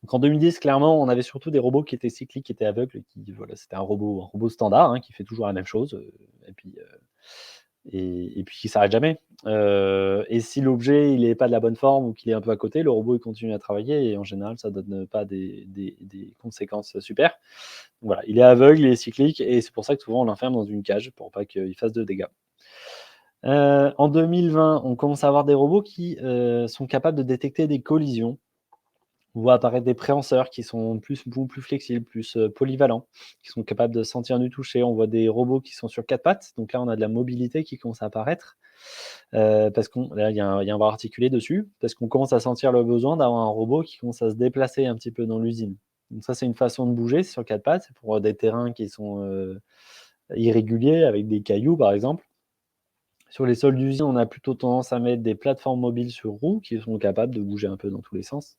Donc en 2010, clairement, on avait surtout des robots qui étaient cycliques, qui étaient aveugles, qui voilà, c'était un robot standard, hein, qui fait toujours la même chose, et puis, qui s'arrête jamais. Et si l'objet il est pas de la bonne forme ou qu'il est un peu à côté, le robot il continue à travailler et en général ça donne pas des conséquences super. Donc voilà, il est aveugle, il est cyclique et c'est pour ça que souvent on l'enferme dans une cage pour pas qu'il fasse de dégâts. En 2020, on commence à avoir des robots qui, sont capables de détecter des collisions. On voit apparaître des préhenseurs qui sont beaucoup plus flexibles, plus, polyvalents, qui sont capables de sentir du toucher. On voit des robots qui sont sur 4 pattes, donc là, on a de la mobilité qui commence à apparaître, parce qu'on là, il y a un bras articulé dessus, parce qu'on commence à sentir le besoin d'avoir un robot qui commence à se déplacer un petit peu dans l'usine. Donc ça, c'est une façon de bouger, c'est sur 4 pattes, c'est pour, des terrains qui sont, irréguliers avec des cailloux, par exemple. Sur les sols d'usine, on a plutôt tendance à mettre des plateformes mobiles sur roues qui sont capables de bouger un peu dans tous les sens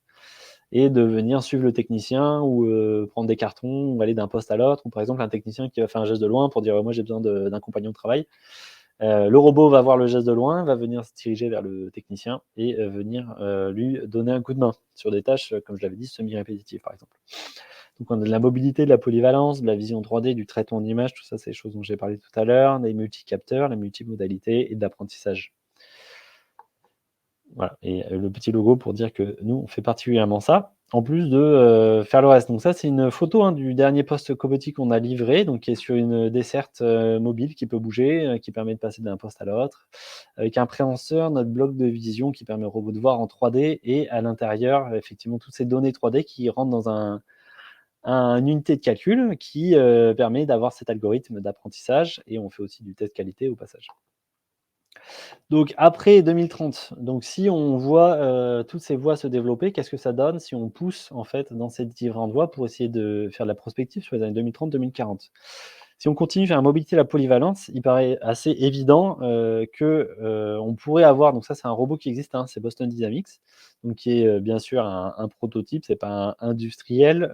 et de venir suivre le technicien ou prendre des cartons ou aller d'un poste à l'autre ou par exemple un technicien qui va faire un geste de loin pour dire: «Moi j'ai besoin d'un compagnon de travail». Le robot va voir le geste de loin, va venir se diriger vers le technicien et venir, lui donner un coup de main sur des tâches, comme je l'avais dit, semi-répétitives, par exemple. Donc on a de la mobilité, de la polyvalence, de la vision 3D, du traitement d'image, tout ça, c'est des choses dont j'ai parlé tout à l'heure, des multicapteurs, la multimodalité et de l'apprentissage. Voilà et le petit logo pour dire que nous, on fait particulièrement ça, en plus de, faire le reste. Donc ça, c'est une photo, hein, du dernier poste cobotique qu'on a livré, donc qui est sur une desserte, mobile qui peut bouger, qui permet de passer d'un poste à l'autre. Avec un préhenseur, notre bloc de vision qui permet au robot de voir en 3D et à l'intérieur, effectivement, toutes ces données 3D qui rentrent dans une unité de calcul qui, permet d'avoir cet algorithme d'apprentissage et on fait aussi du test qualité au passage. Donc après 2030, donc si on voit, toutes ces voies se développer, qu'est-ce que ça donne si on pousse en fait dans ces différentes voies pour essayer de faire de la prospective sur les années 2030-2040? Si on continue vers la mobilité et la polyvalence, il paraît assez évident, on pourrait avoir donc ça c'est un robot qui existe, hein, c'est Boston Dynamics, donc qui est, bien sûr un prototype, c'est pas un industriel,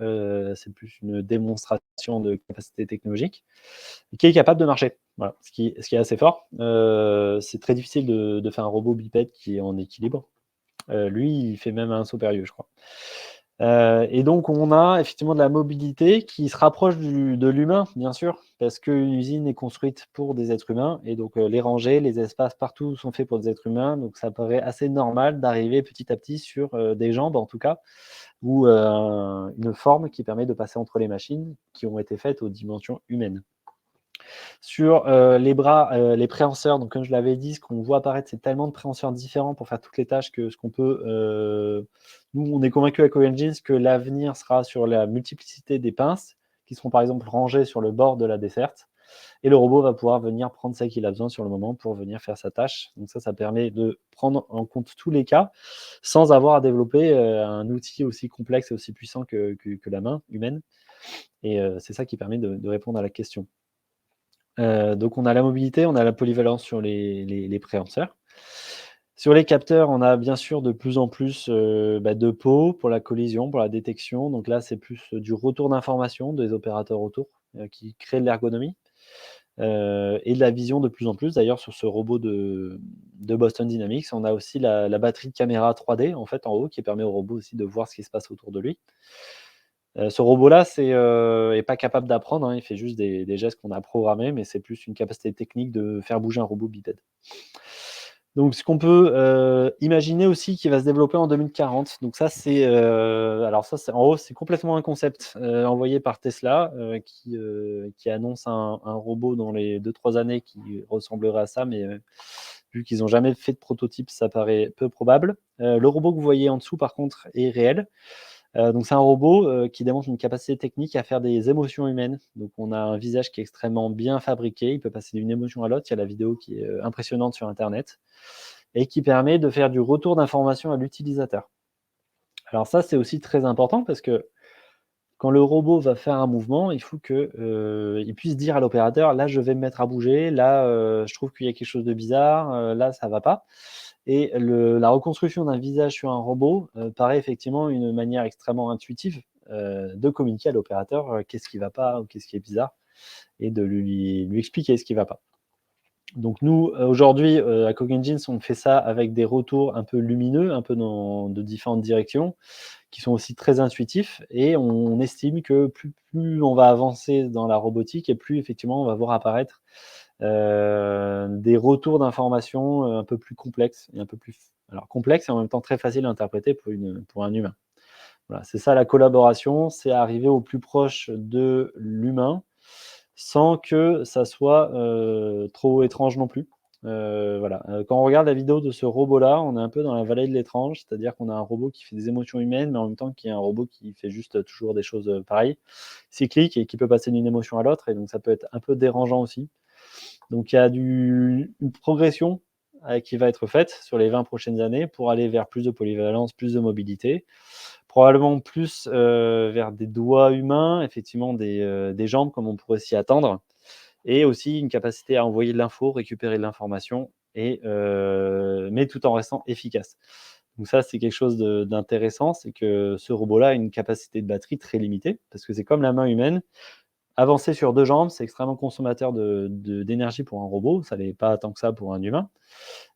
c'est plus une démonstration de capacité technologique, qui est capable de marcher. Voilà, ce qui est assez fort. C'est très difficile de faire un robot bipède qui est en équilibre. Lui, il fait même un saut périlleux, je crois. Et donc on a effectivement de la mobilité qui se rapproche de l'humain, bien sûr, parce qu'une usine est construite pour des êtres humains et donc les rangées, les espaces partout sont faits pour des êtres humains, donc ça paraît assez normal d'arriver petit à petit sur, des jambes en tout cas, ou une forme qui permet de passer entre les machines qui ont été faites aux dimensions humaines. Sur, les bras, les préhenseurs, donc comme je l'avais dit, ce qu'on voit apparaître, c'est tellement de préhenseurs différents pour faire toutes les tâches que ce qu'on peut, nous, on est convaincus à CoreEngines que l'avenir sera sur la multiplicité des pinces, qui seront par exemple rangés sur le bord de la desserte. Et le robot va pouvoir venir prendre ce qu'il a besoin sur le moment pour venir faire sa tâche. Donc ça permet de prendre en compte tous les cas sans avoir à développer un outil aussi complexe et aussi puissant que la main humaine. Et c'est ça qui permet de répondre à la question. Donc on a la mobilité, on a la polyvalence sur les préhenseurs. Sur les capteurs, on a bien sûr de plus en plus de pots pour la collision, pour la détection. Donc là, c'est plus du retour d'informations des opérateurs autour qui créent de l'ergonomie. Et de la vision de plus en plus. D'ailleurs, sur ce robot de Boston Dynamics, on a aussi la batterie de caméra 3D en fait en haut qui permet au robot aussi de voir ce qui se passe autour de lui. Ce robot-là est pas capable d'apprendre, hein, il fait juste des gestes qu'on a programmés, mais c'est plus une capacité technique de faire bouger un robot bipède. Donc ce qu'on peut imaginer aussi qui va se développer en 2040. Donc ça c'est alors ça c'est en haut, c'est complètement un concept envoyé par Tesla qui annonce un robot dans les 2-3 années qui ressemblerait à ça, mais vu qu'ils n'ont jamais fait de prototype, ça paraît peu probable. Le robot que vous voyez en dessous par contre est réel. Donc c'est un robot qui démontre une capacité technique à faire des émotions humaines. Donc on a un visage qui est extrêmement bien fabriqué, il peut passer d'une émotion à l'autre. Il y a la vidéo qui est impressionnante sur internet et qui permet de faire du retour d'information à l'utilisateur. Alors ça, c'est aussi très important parce que quand le robot va faire un mouvement, il faut qu'il puisse dire à l'opérateur: là, je vais me mettre à bouger, là, je trouve qu'il y a quelque chose de bizarre, là, ça va pas. Et la reconstruction d'un visage sur un robot paraît effectivement une manière extrêmement intuitive de communiquer à l'opérateur qu'est-ce qui ne va pas ou qu'est-ce qui est bizarre et de lui expliquer ce qui ne va pas. Donc nous, aujourd'hui, à CogEngines, on fait ça avec des retours un peu lumineux, un peu de différentes directions, qui sont aussi très intuitifs. Et on estime que plus on va avancer dans la robotique et plus effectivement on va voir apparaître des retours d'informations un peu plus complexes et un peu plus complexes et en même temps très faciles à interpréter pour un humain. Voilà, c'est ça la collaboration, c'est arriver au plus proche de l'humain sans que ça soit trop étrange non plus. Voilà. Quand on regarde la vidéo de ce robot-là, on est un peu dans la vallée de l'étrange, c'est-à-dire qu'on a un robot qui fait des émotions humaines, mais en même temps qui est un robot qui fait juste toujours des choses pareilles, cycliques, et qui peut passer d'une émotion à l'autre, et donc ça peut être un peu dérangeant aussi. Donc il y a une progression qui va être faite sur les 20 prochaines années pour aller vers plus de polyvalence, plus de mobilité, probablement plus vers des doigts humains, effectivement des jambes comme on pourrait s'y attendre, et aussi une capacité à envoyer de l'info, récupérer de l'information, mais tout en restant efficace. Donc ça, c'est quelque chose d'intéressant, c'est que ce robot-là a une capacité de batterie très limitée, parce que c'est comme la main humaine. Avancer sur 2 jambes, c'est extrêmement consommateur d'énergie pour un robot, ça l'est pas tant que ça pour un humain,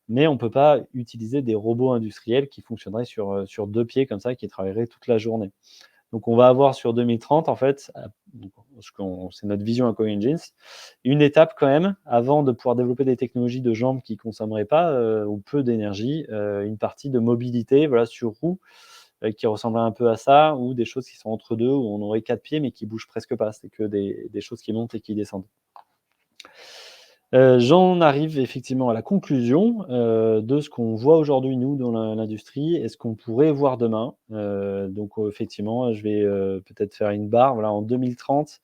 mais on ne peut pas utiliser des robots industriels qui fonctionneraient sur 2 pieds comme ça, qui travailleraient toute la journée. Donc on va avoir sur 2030 en fait, c'est notre vision à CogEngines, une étape quand même avant de pouvoir développer des technologies de jambes qui ne consommeraient pas ou peu d'énergie, une partie de mobilité, voilà, sur roue, qui ressemblerait un peu à ça, ou des choses qui sont entre deux, où on aurait 4 pieds mais qui bougent presque pas, c'est que des choses qui montent et qui descendent. J'en arrive effectivement à la conclusion de ce qu'on voit aujourd'hui, nous, dans l'industrie et ce qu'on pourrait voir demain. Donc effectivement, je vais peut-être faire une barre. Voilà, en 2030,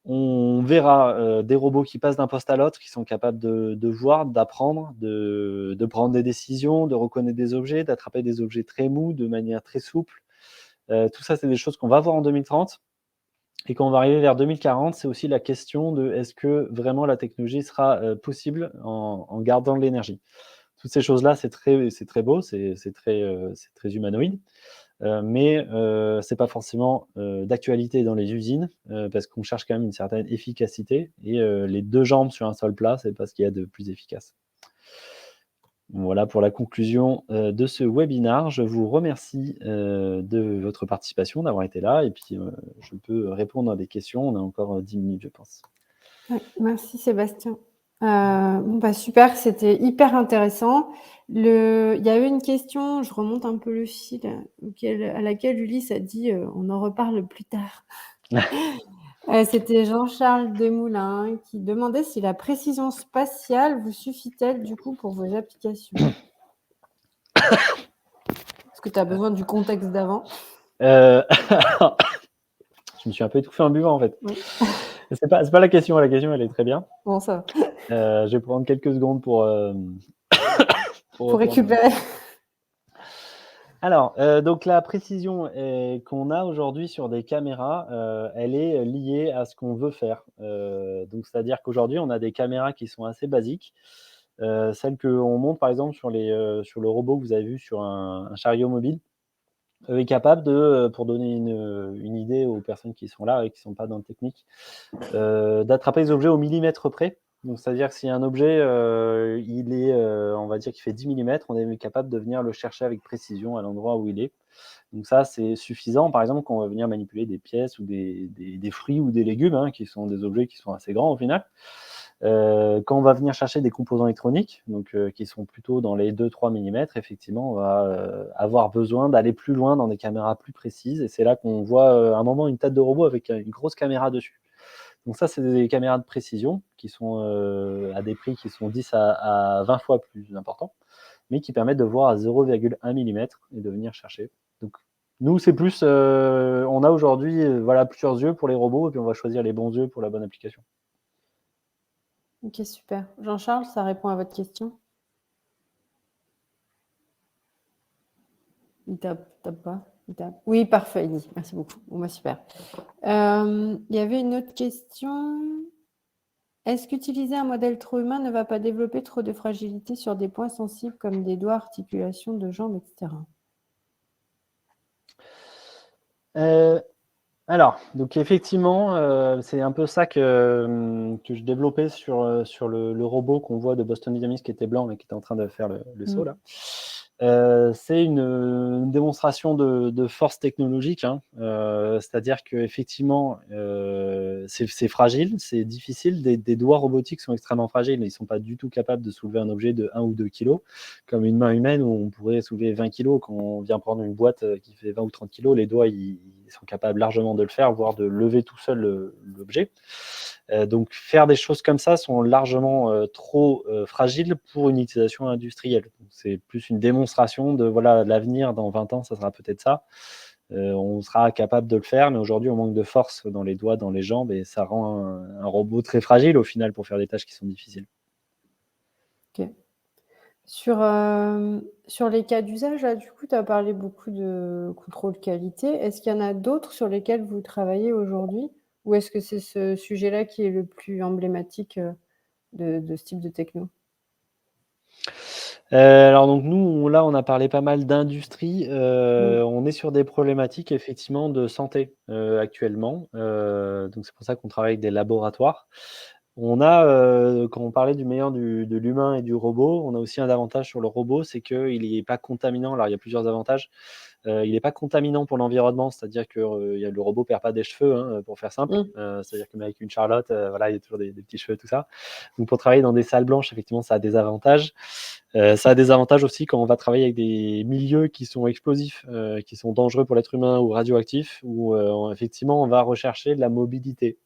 on verra des robots qui passent d'un poste à l'autre, qui sont capables de voir, d'apprendre, de prendre des décisions, de reconnaître des objets, d'attraper des objets très mous de manière très souple. Tout ça, c'est des choses qu'on va voir en 2030. Et quand on va arriver vers 2040, c'est aussi la question de est-ce que vraiment la technologie sera possible en gardant de l'énergie. Toutes ces choses-là, c'est très beau, c'est très humanoïde, mais c'est pas forcément d'actualité dans les usines parce qu'on cherche quand même une certaine efficacité et les 2 jambes sur un sol plat, c'est pas ce qu'il y a de plus efficace. Voilà pour la conclusion de ce webinaire. Je vous remercie de votre participation, d'avoir été là, et puis je peux répondre à des questions. On a encore 10 minutes, je pense. Ouais, merci Sébastien. Super, c'était hyper intéressant. Il y a eu une question, je remonte un peu le fil, à laquelle Ulysse a dit on en reparle plus tard. C'était Jean-Charles Desmoulins qui demandait si la précision spatiale vous suffit-elle du coup pour vos applications. Est-ce que tu as besoin du contexte d'avant? Je me suis un peu étouffé en buvant, en fait. Oui. C'est pas la question, la question, elle est très bien. Bon, ça va. Je vais prendre quelques secondes pour Pour reprendre. récupérer. Alors, donc la précision qu'on a aujourd'hui sur des caméras, elle est liée à ce qu'on veut faire. Donc c'est-à-dire qu'aujourd'hui, on a des caméras qui sont assez basiques. Celles qu'on monte, par exemple, sur le robot que vous avez vu sur un chariot mobile, est capable de, pour donner une idée aux personnes qui sont là et qui ne sont pas dans le technique, d'attraper les objets au millimètre près. Donc c'est-à-dire que si un objet, il est, on va dire qu'il fait 10 millimètres, on est capable de venir le chercher avec précision à l'endroit où il est. Donc ça, c'est suffisant, par exemple, quand on va venir manipuler des pièces ou des fruits ou des légumes, hein, qui sont des objets qui sont assez grands au final. Quand on va venir chercher des composants électroniques, donc qui sont plutôt dans les 2-3 millimètres, effectivement, on va avoir besoin d'aller plus loin dans des caméras plus précises. Et c'est là qu'on voit à un moment une tête de robot avec une grosse caméra dessus. Donc ça, c'est des caméras de précision qui sont à des prix qui sont 10 à 20 fois plus importants, mais qui permettent de voir à 0,1 millimètre et de venir chercher. Donc nous, c'est plus, on a aujourd'hui voilà, plusieurs yeux pour les robots, et puis on va choisir les bons yeux pour la bonne application. Ok, super. Jean-Charles, ça répond à votre question? Il tape pas? Il tape. Oui, parfait, il dit. Merci beaucoup. Bon, bah, super. Il y avait une autre question. Est-ce qu'utiliser un modèle trop humain ne va pas développer trop de fragilité sur des points sensibles comme des doigts, articulations de jambes, etc. Alors, donc effectivement, c'est un peu ça que je développais sur le robot qu'on voit de Boston Dynamics qui était blanc et qui était en train de faire le saut là. C'est une démonstration de force technologique, hein. C'est-à-dire qu'effectivement, c'est fragile, c'est difficile. Des doigts robotiques sont extrêmement fragiles, mais ils ne sont pas du tout capables de soulever un objet de 1 ou 2 kilos, comme une main humaine où on pourrait soulever 20 kilos. Quand on vient prendre une boîte qui fait 20 ou 30 kilos, les doigts, ils sont capables largement de le faire, voire de lever tout seul l'objet. Donc faire des choses comme ça sont largement trop fragiles pour une utilisation industrielle. C'est plus une démonstration de voilà, l'avenir dans 20 ans, ça sera peut-être ça. On sera capable de le faire, mais aujourd'hui on manque de force dans les doigts, dans les jambes, et ça rend un robot très fragile au final pour faire des tâches qui sont difficiles. Ok. Sur les cas d'usage, là, du coup, tu as parlé beaucoup de contrôle qualité. Est-ce qu'il y en a d'autres sur lesquels vous travaillez aujourd'hui? Ou est-ce que c'est ce sujet-là qui est le plus emblématique de ce type de techno? Alors donc nous, là, on a parlé pas mal d'industrie. Mm. On est sur des problématiques effectivement de santé actuellement. Donc c'est pour ça qu'on travaille avec des laboratoires. On a, quand on parlait du meilleur de l'humain et du robot, on a aussi un avantage sur le robot, c'est qu'il n'est pas contaminant. Alors il y a plusieurs avantages. Il n'est pas contaminant pour l'environnement, c'est-à-dire que le robot perd pas des cheveux, hein, pour faire simple. Mm. C'est-à-dire que avec une Charlotte, voilà, il y a toujours des petits cheveux, tout ça. Donc pour travailler dans des salles blanches, effectivement, ça a des avantages. Ça a des avantages aussi quand on va travailler avec des milieux qui sont explosifs, qui sont dangereux pour l'être humain ou radioactifs, où effectivement on va rechercher de la mobilité.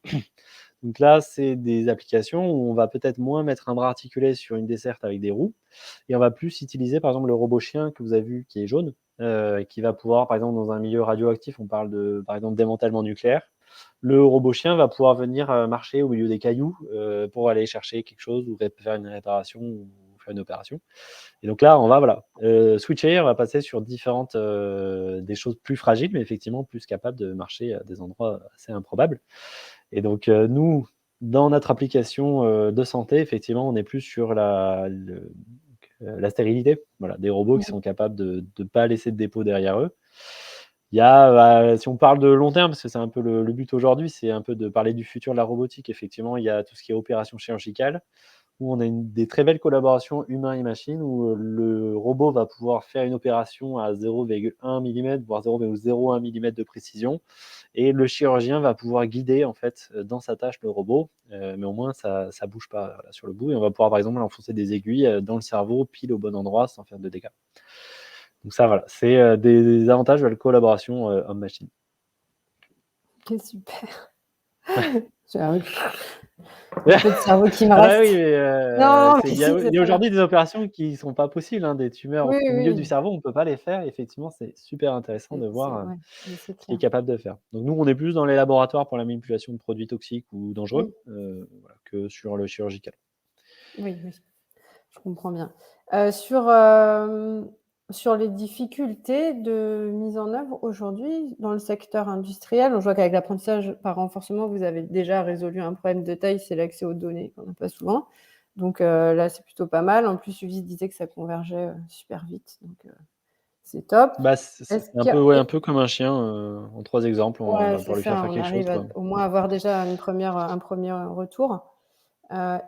Donc là, c'est des applications où on va peut-être moins mettre un bras articulé sur une desserte avec des roues, et on va plus utiliser par exemple le robot chien que vous avez vu qui est jaune, qui va pouvoir, par exemple, dans un milieu radioactif, on parle de, par exemple, démantèlement nucléaire. Le robot chien va pouvoir venir marcher au milieu des cailloux pour aller chercher quelque chose ou faire une réparation ou faire une opération. Et donc là, on va voilà, switcher, on va passer sur différentes des choses plus fragiles, mais effectivement plus capables de marcher à des endroits assez improbables. Et donc nous, dans notre application de santé, effectivement, on est plus sur la stérilité. Voilà, des robots qui Mm. sont capables de ne pas laisser de dépôt derrière eux. Il y a, si on parle de long terme, parce que c'est un peu le but aujourd'hui, c'est un peu de parler du futur de la robotique. Effectivement, il y a tout ce qui est opération chirurgicale, où on a des très belles collaborations humain et machine, où le robot va pouvoir faire une opération à 0,1 mm, voire 0,01 mm de précision, et le chirurgien va pouvoir guider en fait dans sa tâche le robot, mais au moins ça bouge pas voilà, sur le bout, et on va pouvoir par exemple enfoncer des aiguilles dans le cerveau pile au bon endroit sans faire de dégâts. Donc ça voilà, c'est des avantages de la collaboration homme-machine. Ok, super. Le peu de cerveau qui me Ah bah oui, reste. Non, mais il si, y c'est a pas grave. aujourd'hui des opérations qui ne sont pas possibles, hein, des tumeurs Oui, au milieu du oui, cerveau, on ne peut pas les faire. Effectivement, c'est super intéressant de c'est voir, ouais, mais c'est ce qu'il est clair. capable de faire. Donc nous, on est plus dans les laboratoires pour la manipulation de produits toxiques ou dangereux, Oui, voilà, que sur le chirurgical. oui, oui. Je comprends bien. Sur, sur les difficultés de mise en œuvre aujourd'hui dans le secteur industriel, on voit qu'avec l'apprentissage par renforcement, vous avez déjà résolu un problème de taille, c'est l'accès aux données qu'on n'a pas souvent. Donc, là, c'est plutôt pas mal. En plus, Ulysse disait que ça convergeait, super vite, donc, c'est top. Bah, c'est Est-ce un qu'il y peu, a ouais, un peu comme un chien, en 3 exemples, on ouais, va c'est pouvoir lui faire ça, faire on quelque chose, arrive à quoi. au moins avoir déjà un premier retour.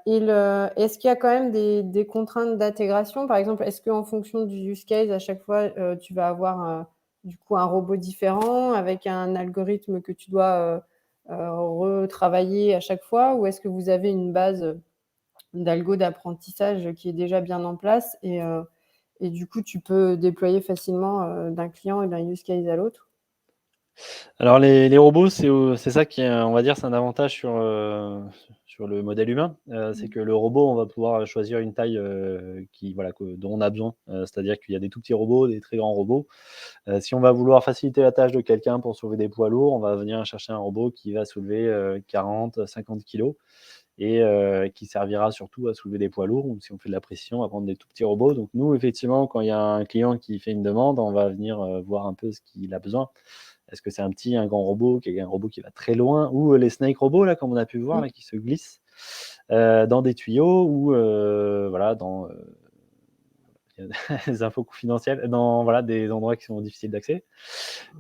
Et le est-ce qu'il y a quand même des contraintes d'intégration? Par exemple, est-ce qu'en fonction du use case, à chaque fois, tu vas avoir, du coup, un robot différent avec un algorithme que tu dois, retravailler à chaque fois? Ou est-ce que vous avez une base, d'algo d'apprentissage qui est déjà bien en place et du coup, tu peux déployer facilement, d'un client et d'un use case à l'autre? Alors les robots, c'est ça qui est, on va dire, c'est un avantage sur le modèle humain. C'est Mmh. que le robot, on va pouvoir choisir une taille, qui voilà, dont on a besoin. C'est-à-dire qu'il y a des tout petits robots, des très grands robots. Si on va vouloir faciliter la tâche de quelqu'un pour soulever des poids lourds, on va venir chercher un robot qui va soulever, 40-50 kilos et qui servira surtout à soulever des poids lourds. Ou si on fait de la précision, on va prendre des tout petits robots. Donc nous, effectivement, quand il y a un client qui fait une demande, on va venir, voir un peu ce qu'il a besoin. Est-ce que c'est un petit, un grand robot, un robot qui va très loin, ou les snake robots là, comme on a pu voir Mmh. là, qui se glissent dans des tuyaux ou voilà dans des infos confidentielles, dans voilà des endroits qui sont difficiles d'accès.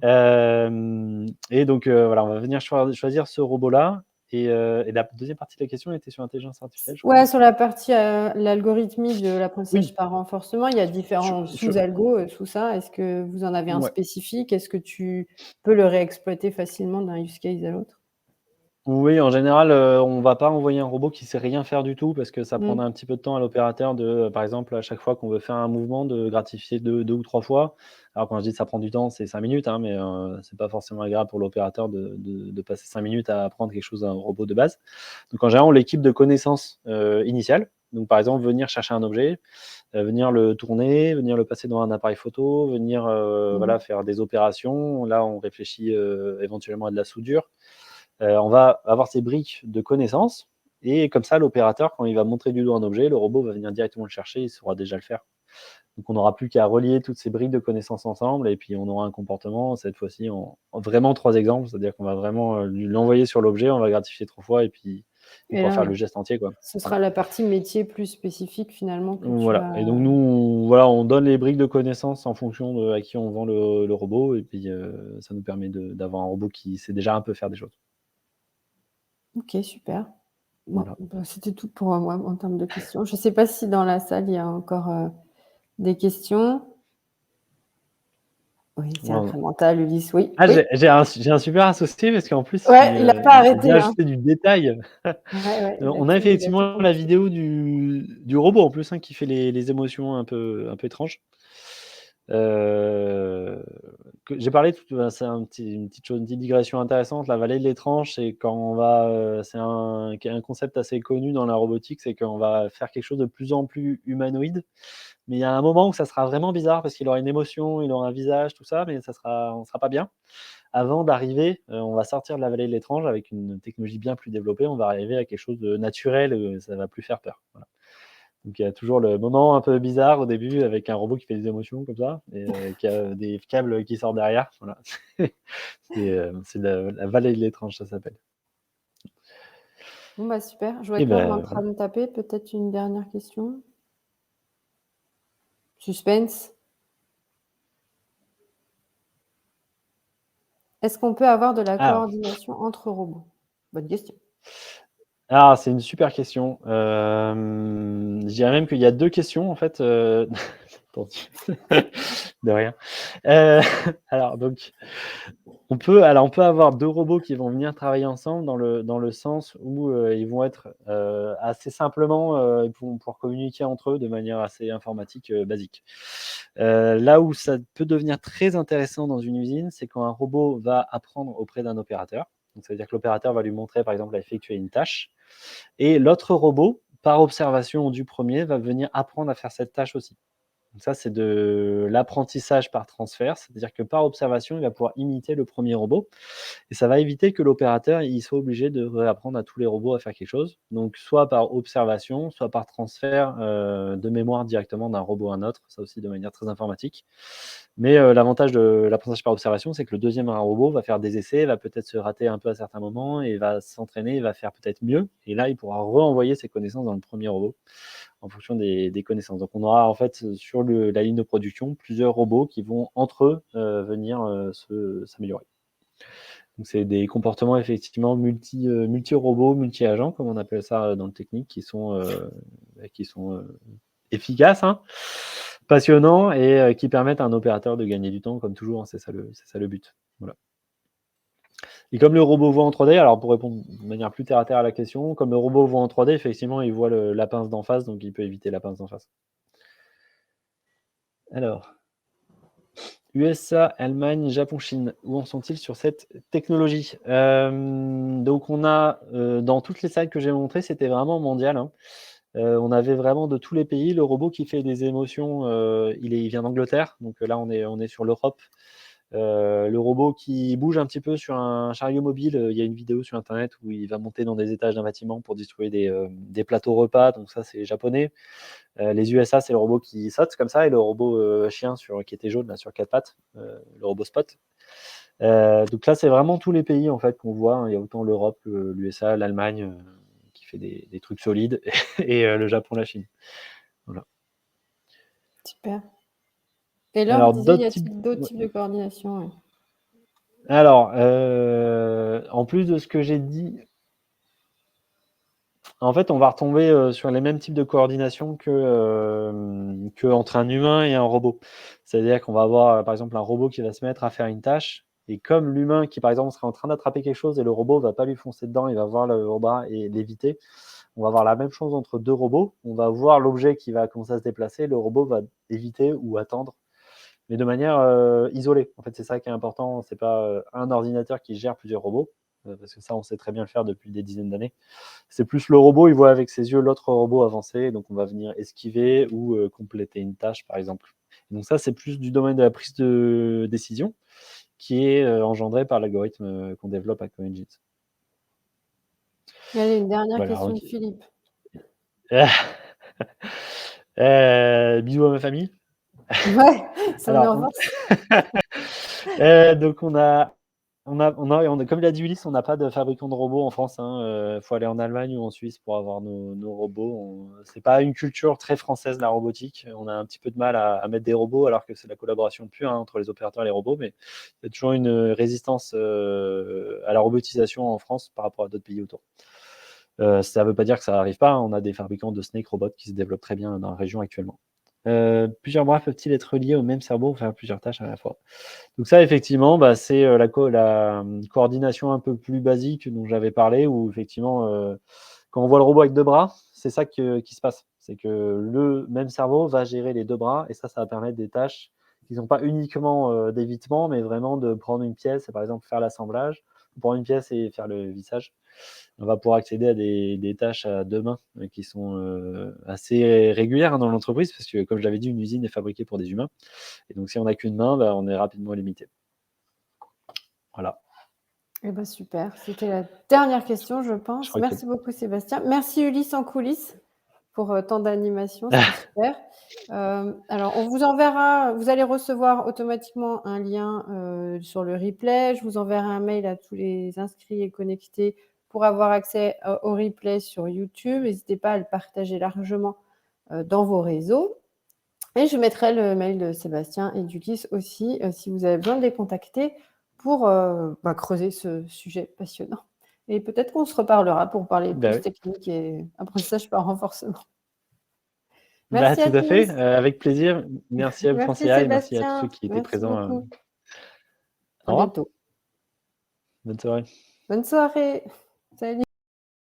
Et donc voilà, on va venir choisir ce robot là. Et la deuxième partie de la question était sur l'intelligence artificielle, je crois. Ouais, sur la partie, l'algorithmie de l'apprentissage Oui, par renforcement, il y a différents je sous-algos, sous ça. Est-ce que vous en avez un ouais. spécifique? Est-ce que tu peux le réexploiter facilement d'un use case à l'autre? Oui, en général, on va pas envoyer un robot qui sait rien faire du tout parce que ça Mmh. prendrait un petit peu de temps à l'opérateur de, par exemple, à chaque fois qu'on veut faire un mouvement, de gratifier 2 ou 3 fois. Alors quand je dis ça prend du temps, c'est 5 minutes, hein, mais c'est pas forcément agréable pour l'opérateur de passer 5 minutes à apprendre quelque chose à un robot de base. Donc en général, on l'équipe de connaissances, initiales. Donc par exemple, venir chercher un objet, venir le tourner, venir le passer dans un appareil photo, venir, Mmh. voilà, faire des opérations. Là, on réfléchit, éventuellement à de la soudure. On va avoir ces briques de connaissances et comme ça, l'opérateur, quand il va montrer du doigt un objet, le robot va venir directement le chercher, il saura déjà le faire. Donc on n'aura plus qu'à relier toutes ces briques de connaissances ensemble et puis on aura un comportement, cette fois-ci, en vraiment 3 exemples. C'est-à-dire qu'on va vraiment, l'envoyer sur l'objet, on va gratifier 3 fois et puis il Et pourra là, faire ouais, le geste entier, quoi. ce Voilà. sera la partie métier plus spécifique finalement que tu Voilà, vas et donc nous, voilà, on donne les briques de connaissances en fonction de à qui on vend le robot et puis, ça nous permet d'avoir un robot qui sait déjà un peu faire des choses. OK, super. Bon, Voilà. bah, c'était tout pour, moi en termes de questions. Je ne sais pas si dans la salle, il y a encore, des questions? Oui, c'est Non. incrémental, Ulysse, oui, Ah, oui. j'ai un super associé parce qu'en plus Ouais, il a pas il vient arrêté, hein. ajouter du détail. Ouais, ouais, On a il a tout effectivement la compris. vidéo du robot en plus, hein, qui fait les émotions un peu étranges. Heu, que j'ai parlé c'est une petite chose, une petite digression intéressante. La vallée de l'étrange, c'est quand on va, c'est un concept assez connu dans la robotique, c'est qu'on va faire quelque chose de plus en plus humanoïde. Mais il y a un moment où ça sera vraiment bizarre parce qu'il aura une émotion, il aura un visage, tout ça, mais on sera pas bien. Avant d'arriver, on va sortir de la vallée de l'étrange avec une technologie bien plus développée, on va arriver à quelque chose de naturel, ça va plus faire peur. Voilà. Donc il y a toujours le moment un peu bizarre au début avec un robot qui fait des émotions comme ça et qui a des câbles qui sortent derrière. Voilà. C'est la vallée de l'étrange, ça s'appelle. Bon, bah, super. Je vois Et que l'heure est en ben train voilà. de taper. Peut-être une dernière question? Suspense. Est-ce qu'on peut avoir de la Alors coordination entre robots? Bonne question. c'est une super question. Je dirais même qu'il y a 2 questions en fait, attention. De rien. Heu, alors donc on peut avoir 2 robots qui vont venir travailler ensemble dans le sens où, ils vont être, assez simplement, ils vont pouvoir communiquer entre eux de manière assez informatique, basique. Là où ça peut devenir très intéressant dans une usine, c'est quand un robot va apprendre auprès d'un opérateur. Donc ça veut dire que l'opérateur va lui montrer par exemple à effectuer une tâche Et l'autre robot, par observation du premier, va venir apprendre à faire cette tâche aussi. Donc ça, c'est de l'apprentissage par transfert, c'est-à-dire que par observation, il va pouvoir imiter le premier robot et ça va éviter que l'opérateur il soit obligé de réapprendre à tous les robots à faire quelque chose. Donc soit par observation, soit par transfert de mémoire directement d'un robot à un autre, ça aussi de manière très informatique. Mais l'avantage de l'apprentissage par observation, c'est que le deuxième robot va faire des essais, va peut-être se rater un peu à certains moments et va s'entraîner, va faire peut-être mieux. Et là, il pourra renvoyer ses connaissances dans le premier robot en fonction des connaissances. Donc on aura en fait sur la ligne de production plusieurs robots qui vont entre eux venir s'améliorer. Donc c'est des comportements effectivement multi-robots, multi-agents, comme on appelle ça dans le technique, qui sont efficaces, hein, passionnants et qui permettent à un opérateur de gagner du temps, comme toujours, hein, c'est ça le but. Voilà. Et comme le robot voit en 3D, alors pour répondre de manière plus terre à terre à la question, comme le robot voit en 3D, effectivement, il voit la pince d'en face, donc il peut éviter la pince d'en face. Alors, USA, Allemagne, Japon, Chine, où en sont-ils sur cette technologie? Donc on a, dans toutes les salles que j'ai montrées, c'était vraiment mondial, hein. On avait vraiment de tous les pays. Le robot qui fait des émotions, il vient d'Angleterre, donc là on est sur l'Europe. Le robot qui bouge un petit peu sur un chariot mobile, il y a une vidéo sur internet où il va monter dans des étages d'un bâtiment pour distribuer des plateaux repas, donc ça c'est japonais. Les USA, c'est le robot qui saute comme ça et le robot chien qui était jaune là, sur 4 pattes, le robot Spot. Donc là, c'est vraiment tous les pays en fait qu'on voit, hein. Il y a autant l'Europe, l'USA, l'Allemagne qui fait des trucs solides et le Japon, la Chine. Voilà. Super. Et Laure Alors, disait, y d'autres types... a-t-il d'autres types de coordination? Ouais. Alors, en plus de ce que j'ai dit, en fait, on va retomber sur les mêmes types de coordination que entre un humain et un robot. C'est-à-dire qu'on va avoir, par exemple, un robot qui va se mettre à faire une tâche, et comme l'humain qui, par exemple, serait en train d'attraper quelque chose et le robot va pas lui foncer dedans, il va voir le bras et l'éviter. On va avoir la même chose entre deux robots. On va voir l'objet qui va commencer à se déplacer, le robot va éviter ou attendre, mais de manière isolée. En fait, c'est ça qui est important. C'est pas un ordinateur qui gère plusieurs robots, parce que ça, on sait très bien le faire depuis des dizaines d'années. C'est plus le robot, il voit avec ses yeux l'autre robot avancer, donc on va venir esquiver ou compléter une tâche, par exemple. Et donc ça, c'est plus du domaine de la prise de décision qui est engendré par l'algorithme qu'on développe à CoEngines. Allez, une dernière Voilà, question de okay. Philippe. Bisous à ma famille. Ouais, ça me Alors, donc on a, comme l'a dit Ulysse, on n'a pas de fabricant de robots en France, hein. Faut aller en Allemagne ou en Suisse pour avoir nos robots. C'est pas une culture très française, la robotique. On a un petit peu de mal à mettre des robots alors que c'est la collaboration pure, hein, entre les opérateurs et les robots, mais il y a toujours une résistance à la robotisation en France par rapport à d'autres pays autour. Ça ne veut pas dire que ça n'arrive pas, hein. On a des fabricants de snake robots qui se développent très bien dans la région actuellement. Plusieurs bras peuvent-ils être reliés au même cerveau pour faire plusieurs tâches à la fois? Donc ça, effectivement, c'est la coordination un peu plus basique dont j'avais parlé, où effectivement, quand on voit le robot avec deux bras, c'est ça qui se passe. C'est que le même cerveau va gérer les deux bras, et ça va permettre des tâches qui ne sont pas uniquement d'évitement, mais vraiment de prendre une pièce et par exemple faire l'assemblage, prendre une pièce et faire le vissage. On va pouvoir accéder à des tâches à deux mains qui sont assez régulières, hein, dans l'entreprise, parce que comme je l'avais dit, une usine est fabriquée pour des humains. Et donc si on n'a qu'une main, on est rapidement limité. Voilà. Eh ben, super. C'était la dernière question, je pense. Merci beaucoup, Sébastien. Merci, Ulysse, en coulisses, pour tant d'animation. C'était super. Alors, on vous enverra, vous allez recevoir automatiquement un lien sur le replay. Je vous enverrai un mail à tous les inscrits et connectés pour avoir accès au replay sur YouTube. N'hésitez pas à le partager largement dans vos réseaux. Et je mettrai le mail de Sébastien et d'Ulysse aussi, si vous avez besoin de les contacter pour creuser ce sujet passionnant. Et peut-être qu'on se reparlera pour parler plus technique et apprentissage par renforcement. Merci tout à à fait, tous. avec plaisir. Merci à vous, Merci Francia, et merci à tous ceux Sébastien. qui étaient Merci présents. beaucoup. Au À revoir. bientôt. Bonne soirée. Bonne soirée. Salut.